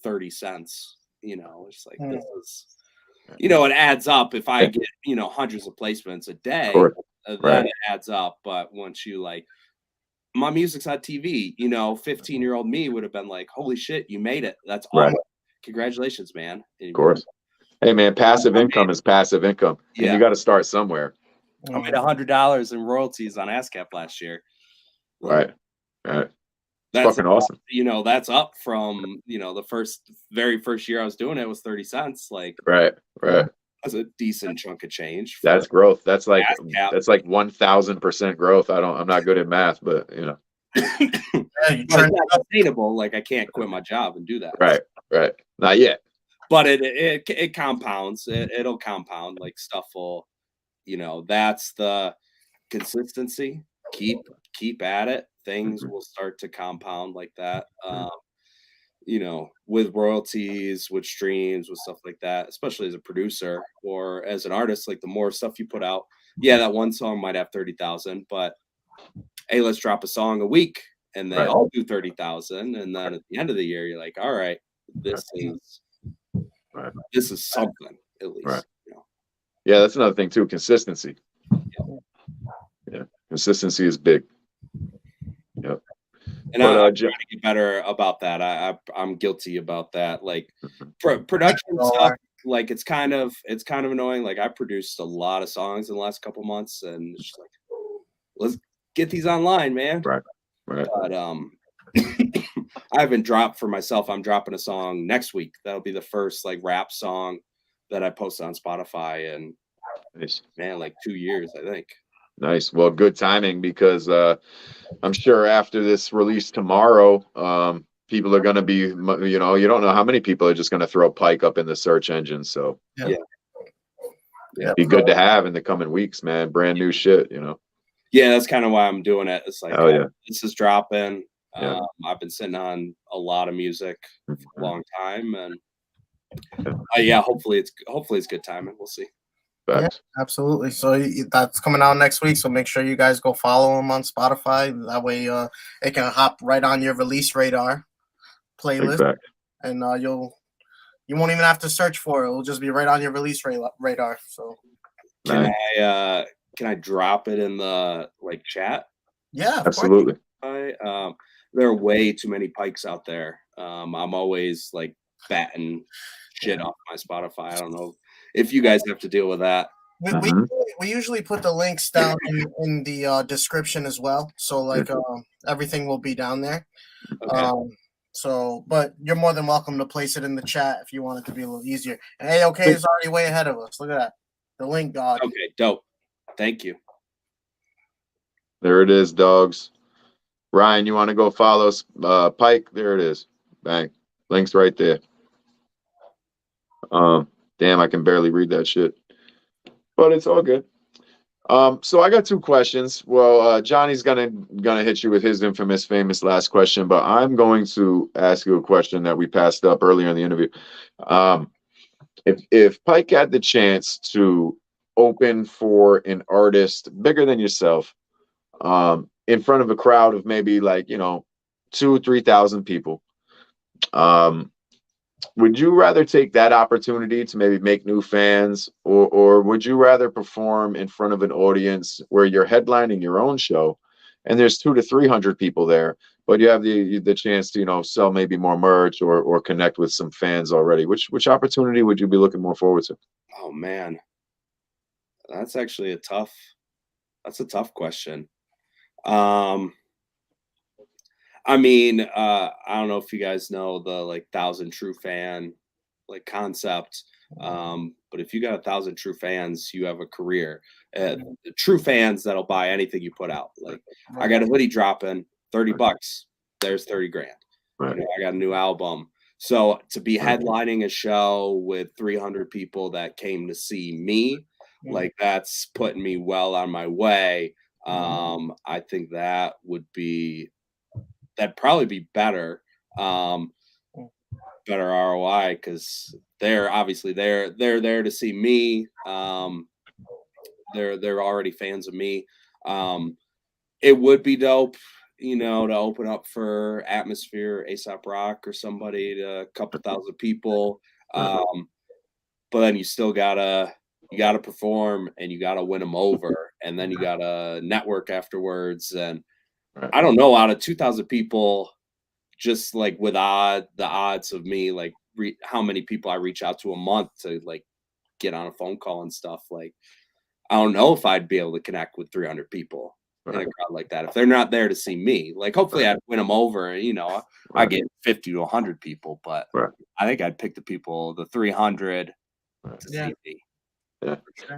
30 cents. You know, it's like, this is, you know, it adds up. If I get, you know, hundreds of placements a day, then it adds up. But once you, like, my music's on TV, you know, 15-year-old me would have been like, holy shit, you made it. That's awesome. Congratulations, man. Of course. Hey, man, passive income is passive income. And you got to start somewhere. I made $100 in royalties on ASCAP last year. Right. That's fucking awesome. You know, that's up from, you know, the very first year I was doing it was 30 cents. Like, right. That's a decent chunk of change. That's growth. That's like 1,000% growth. I'm not good at math, but you know. It's not sustainable. Like, I can't quit my job and do that. Right. Not yet. But it compounds. It'll compound. Like, stuff will, you know, that's the consistency. Keep at it. Things will start to compound like that. You know, with royalties, with streams, with stuff like that, especially as a producer or as an artist, like, the more stuff you put out, that one song might have 30,000, but hey, let's drop a song a week and they all do 30,000. And then at the end of the year, you're like, all right, this is something, at least. You know? Yeah, that's another thing too. Consistency. Yeah. Consistency is big. Yep. And I'm trying to get better about that. I'm guilty about that. Like, production stuff, like, it's kind of annoying. Like, I produced a lot of songs in the last couple months, and it's just like, let's get these online, man. Right. But I haven't dropped for myself. I'm dropping a song next week. That'll be the first, like, rap song that I posted on Spotify in like 2 years, I think. Nice. Well, good timing, because I'm sure after this release tomorrow, people are going to be, you know, you don't know how many people are just going to throw Pike up in the search engine. So be good to have in the coming weeks, man. Brand new shit, you know. Yeah, that's kind of why I'm doing it. It's like, this is dropping. I've been sitting on a lot of music for a long time, and hopefully it's good timing. We'll see. Yeah, absolutely. So that's coming out next week. So make sure you guys go follow him on Spotify. That way, it can hop right on your release radar playlist, and you won't even have to search for it. It'll just be right on your release radar. So can I drop it in the, like, chat? Yeah, absolutely. There are way too many Pikes out there. I'm always, like, batting shit off my Spotify. I don't know if you guys have to deal with that. We usually put the links down in the description as well. So, like, everything will be down there. Okay. So, but you're more than welcome to place it in the chat if you want it to be a little easier. And AOK is already way ahead of us. Look at that. The link god. Okay, dope. Thank you. There it is, dogs. Ryan, you want to go follow Pike? There it is. Bang. Link's right there. Damn, I can barely read that shit. But it's all good. So I got two questions. Well, Johnny's gonna hit you with his infamous, famous last question, but I'm going to ask you a question that we passed up earlier in the interview. If Pike had the chance to open for an artist bigger than yourself, in front of a crowd of maybe like 2,000-3,000 people, would you rather take that opportunity to maybe make new fans, or would you rather perform in front of an audience where you're headlining your own show and there's 200-300 people there, but you have the chance to sell maybe more merch or connect with some fans already? Which opportunity would you be looking more forward to? Oh man, that's actually a tough question. I mean, I don't know if you guys know the 1,000 true fan concept. But if you got 1,000 true fans, you have a career. True fans that'll buy anything you put out. I got a hoodie dropping, $30. There's 30 grand. Right. I got a new album. So to be headlining a show with 300 people that came to see me, that's putting me well on my way. I think that'd probably be better, better ROI, because they're obviously they're there to see me. They're already fans of me. It would be dope, to open up for Atmosphere, A$AP Rock, or somebody to a couple thousand people. But then you still gotta perform, and you gotta win them over, and then you gotta network afterwards. And I don't know, out of 2,000 people, just with the odds of me, how many people I reach out to a month to get on a phone call and stuff. I don't know if I'd be able to connect with 300 people in a crowd like that if they're not there to see me. Hopefully I'd win them over. I get 50 to 100 people, but I think I'd pick the 300 to see me.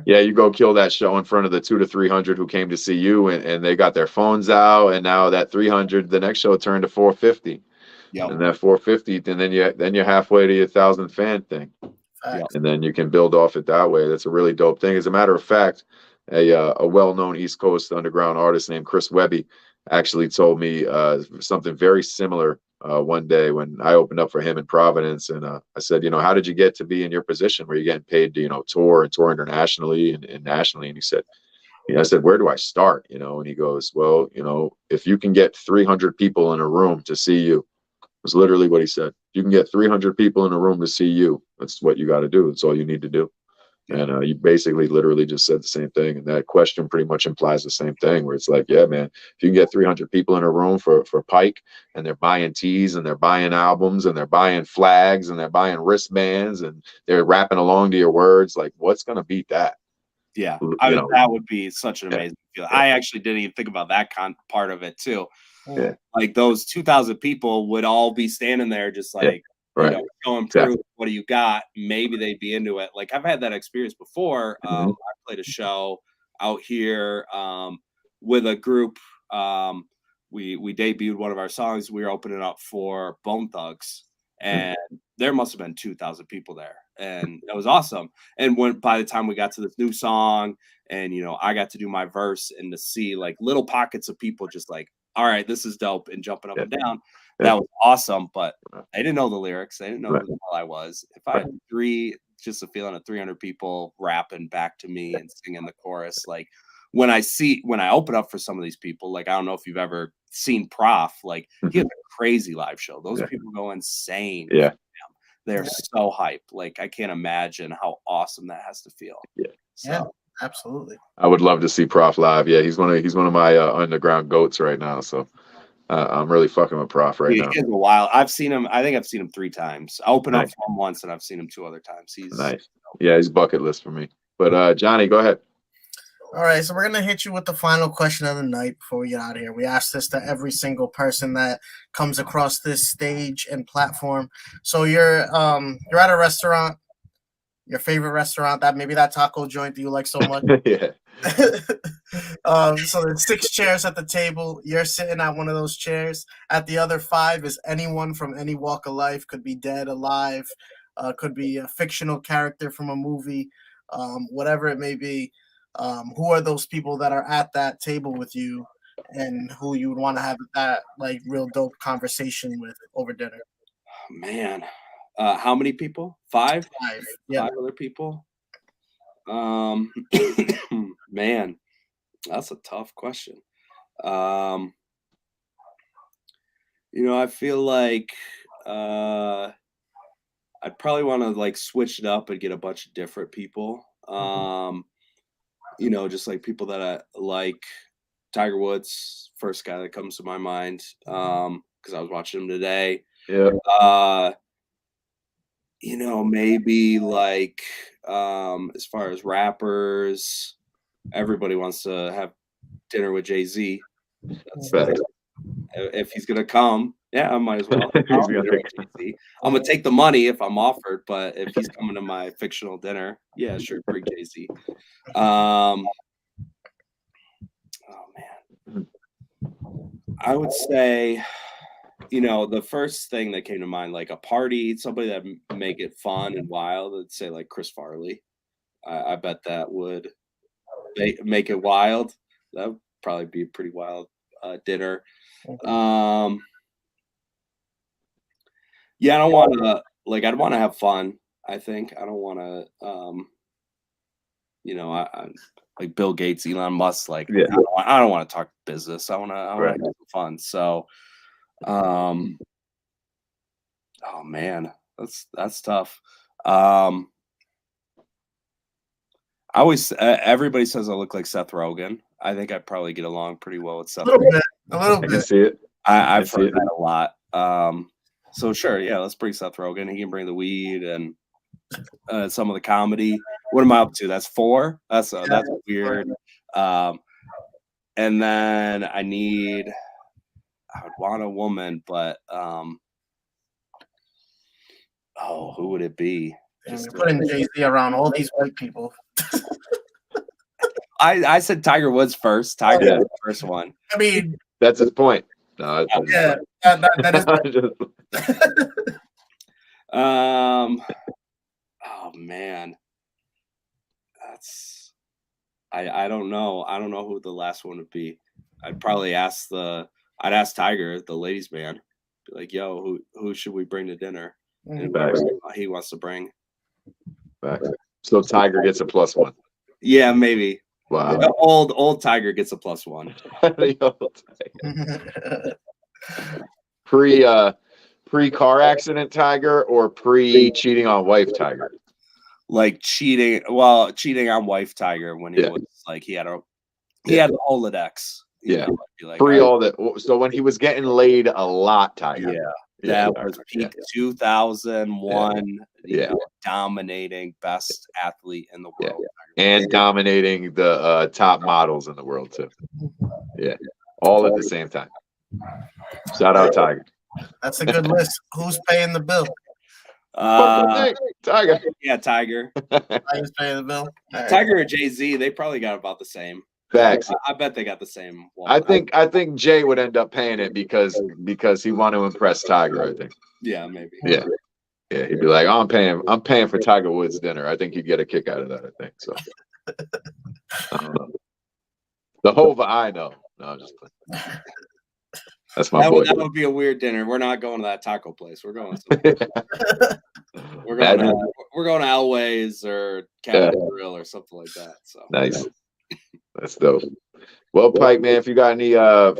Yeah, you go kill that show in front of the 200-300 who came to see you, and they got their phones out, and now that 300, the next show turned to 450. Yep. And that 450, and then you're halfway to your 1,000 fan thing. Yep. And then you can build off it that way. That's a really dope thing. As a matter of fact, a well-known East Coast underground artist named Chris Webby actually told me something very similar one day when I opened up for him in Providence. And I said, how did you get to be in your position where you're getting paid to, tour internationally and nationally? And he said, I said, where do I start? And he goes, well, if you can get 300 people in a room to see you, was literally what he said. You can get 300 people in a room to see you. That's what you got to do. That's all you need to do. And you basically literally just said the same thing. And that question pretty much implies the same thing, where it's yeah, man, if you can get 300 people in a room for Pike, and they're buying tees, and they're buying albums, and they're buying flags, and they're buying wristbands, and they're rapping along to your words, what's going to beat that? Yeah, that would be such an amazing feeling. I actually didn't even think about that part of it too. Yeah. Those 2,000 people would all be standing there just going through, what do you got? Maybe they'd be into it. I've had that experience before. I played a show out here with a group. We debuted one of our songs. We were opening up for Bone Thugs, and there must have been 2,000 people there, and that was awesome. And by the time we got to this new song, and I got to do my verse, and to see little pockets of people just all right, this is dope, and jumping up and down. That was awesome, but I didn't know the lyrics. I didn't know who the hell I was. If I had just a feeling of 300 people rapping back to me and singing the chorus, when I open up for some of these people, I don't know if you've ever seen Prof, he has a crazy live show. Those people go insane. Yeah. They're so hype. I can't imagine how awesome that has to feel. Yeah. Yeah. Absolutely. I would love to see Prof live. Yeah, he's one of my underground goats right now. So I'm really fucking with Prof right now. He's a while. I've seen him. I think I've seen him 3 times. I opened up for him once, and I've seen him 2 other times. He's nice. Yeah, he's bucket list for me. But Johnny, go ahead. All right, so we're gonna hit you with the final question of the night before we get out of here. We ask this to every single person that comes across this stage and platform. So you're at a restaurant, your favorite restaurant, that maybe that taco joint that you like so much. Yeah. So there's 6 chairs at the table. You're sitting at one of those chairs. At the other 5 is anyone from any walk of life. Could be dead, alive, could be a fictional character from a movie, whatever it may be. Who are those people that are at that table with you, and who you would want to have that like real dope conversation with over dinner? Man, how many people? 5? 5. Yeah. 5 other people. Man, that's a tough question. I feel like I'd probably want to like switch it up and get a bunch of different people. Just like people that I like. Tiger Woods, first guy that comes to my mind, because I was watching him today. Yeah. Maybe like as far as rappers, everybody wants to have dinner with Jay-Z. If he's gonna come, yeah, I might as well. I'm gonna take the money if I'm offered, but if he's coming to my fictional dinner, yeah, sure, bring Jay-Z. Oh man, I would say, the first thing that came to mind, like a party, somebody that make it fun and wild, I'd say like Chris Farley. I bet that would make it wild. That would probably be a pretty wild dinner. Yeah, I don't want to I'd want to have fun. I think I don't want to. I like Bill Gates, Elon Musk. Like, Yeah. I don't want to talk business. I want to have some fun. So, oh man, that's tough. I always everybody says I look like Seth Rogen. I think I'd probably get along pretty well with Seth. A little bit. I can see it. I've heard that a lot. So sure, yeah, let's bring Seth Rogen. He can bring the weed and some of the comedy. What am I up to? That's 4. That's weird. And then I would want a woman, but who would it be? You're putting Jay-Z around all these white people. I said Tiger Woods first. Tiger was the first one. I mean, that's his point. No, that is. Oh man, that's I don't know. I don't know who the last one would be. I'd probably ask Tiger, the ladies' man, be like, "Yo, who should we bring to dinner?" And he wants to bring. So Tiger gets a +1. Yeah, maybe. Wow. The old Tiger gets a +1. Pre-car accident Tiger or pre-cheating on wife Tiger? Like cheating on wife Tiger when he was like he had the Rolodex. Yeah. Like, pre all that. So when he was getting laid a lot, Tiger. Yeah. That was peak 2001. Dominating, best athlete in the world. And dominating the top models in the world too. Yeah. All at the same time. Shout out Tiger. That's a good list. Who's paying the bill? Tiger. Yeah, Tiger. Tiger's paying the bill. Right. Tiger or Jay-Z, they probably got about the same. Facts. I bet they got the same. I think Jay would end up paying it because he wanted to impress Tiger, I think. Yeah, maybe. Yeah. Yeah, he'd be like, I'm paying for Tiger Woods dinner. I think he'd get a kick out of that, I think. So I don't know. The Hova I know. No, I'm just playing. That's my boy. That would be a weird dinner. We're not going to that taco place. We're going we're going to Elway's or Cabin Grill or something like that. So nice. That's dope. Well, Pike, man, if you got any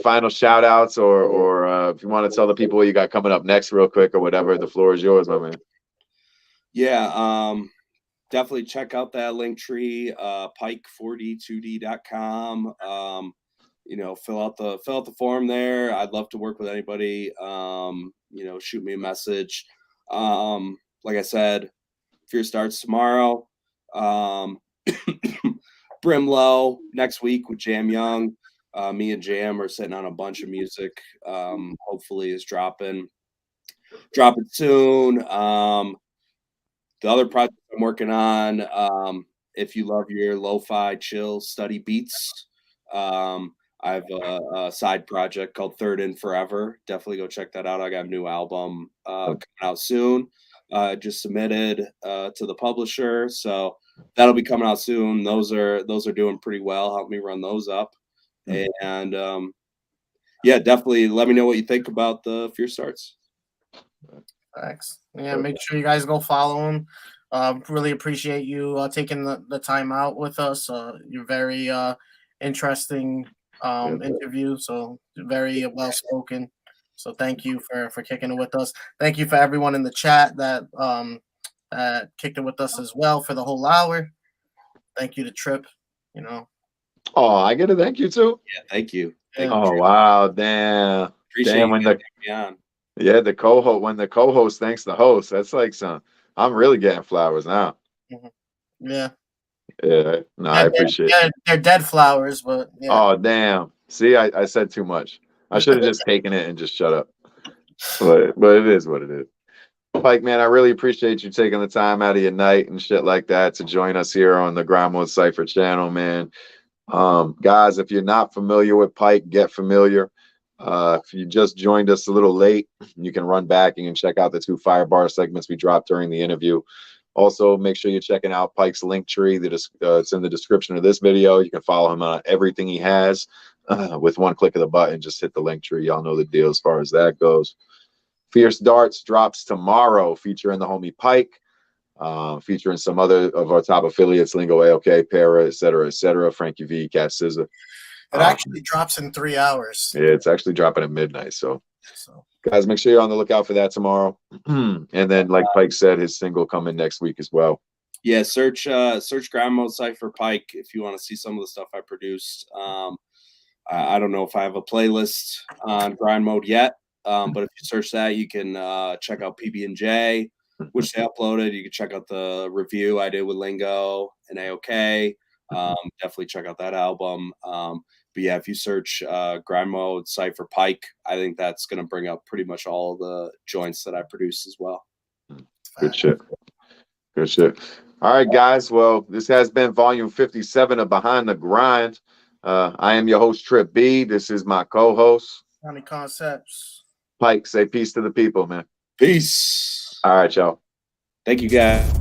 final shout outs or if you want to tell the people what you got coming up next real quick or whatever, the floor is yours, my man. Yeah, definitely check out that link tree, pike4d2d.com. Fill out the form there. I'd love to work with anybody. Shoot me a message. Like I said, Fear starts tomorrow. Brimlow next week with Jam Young. Me and Jam are sitting on a bunch of music. Hopefully is dropping soon. The other project I'm working on, if you love your lo-fi chill study beats, I have a side project called Third in Forever. Definitely go check that out. I got a new album coming out soon. Just submitted to the publisher, so that'll be coming out soon. Those are doing pretty well. Help me run those up, and yeah, definitely let me know what you think about the Fierce Starts. Thanks. Yeah, make sure you guys go follow him. Really appreciate you taking the time out with us. You're very interesting interview, so very well spoken. So thank you for kicking it with us. Thank you for everyone in the chat that kicked it with us as well for the whole hour. Thank you to Trip. Oh, I get a thank you too. Yeah, thank you. Oh wow, damn. Appreciate damn when you the on. Yeah, the co-host, when the co-host thanks the host, that's like I'm really getting flowers now. Yeah. Yeah, no, I appreciate it. They're dead flowers, but yeah. Oh, damn. See, I said too much. I should have just taken it and just shut up. But it is what it is. Pike, man, I really appreciate you taking the time out of your night and shit like that to join us here on the Grime Mode Cypher channel, man. Guys, if you're not familiar with Pike, get familiar. If you just joined us a little late, you can run back and check out the 2 Firebar segments we dropped during the interview. Also, make sure you're checking out Pike's link tree. It's in the description of this video. You can follow him on everything he has with one click of the button. Just hit the link tree. Y'all know the deal as far as that goes. Fierce Darts drops tomorrow, featuring the homie Pike, featuring some other of our top affiliates, Lingo AOK, Para, etc., Frankie V, Cat Scissor. It actually drops in 3 hours. Yeah, it's actually dropping at midnight. So guys, make sure you're on the lookout for that tomorrow. And then, like Pike said, his single coming next week as well. Yeah, search Grime Mode Cypher Pike if you want to see some of the stuff I produced. I don't know if I have a playlist on Grime Mode yet, but if you search that, you can check out PB&J, which they uploaded. You can check out the review I did with Lingo and AOK. Definitely check out that album. But yeah, if you search Grime Mode Cypher Pike, I think that's going to bring up pretty much all of the joints that I produced as well. Good shit. Good shit. All right, guys. Well, this has been volume 57 of Behind the Grind. I am your host, Trip B. This is my co-host, Johnny Concepts. Pike. Say peace to the people, man. Peace. All right, y'all. Thank you, guys.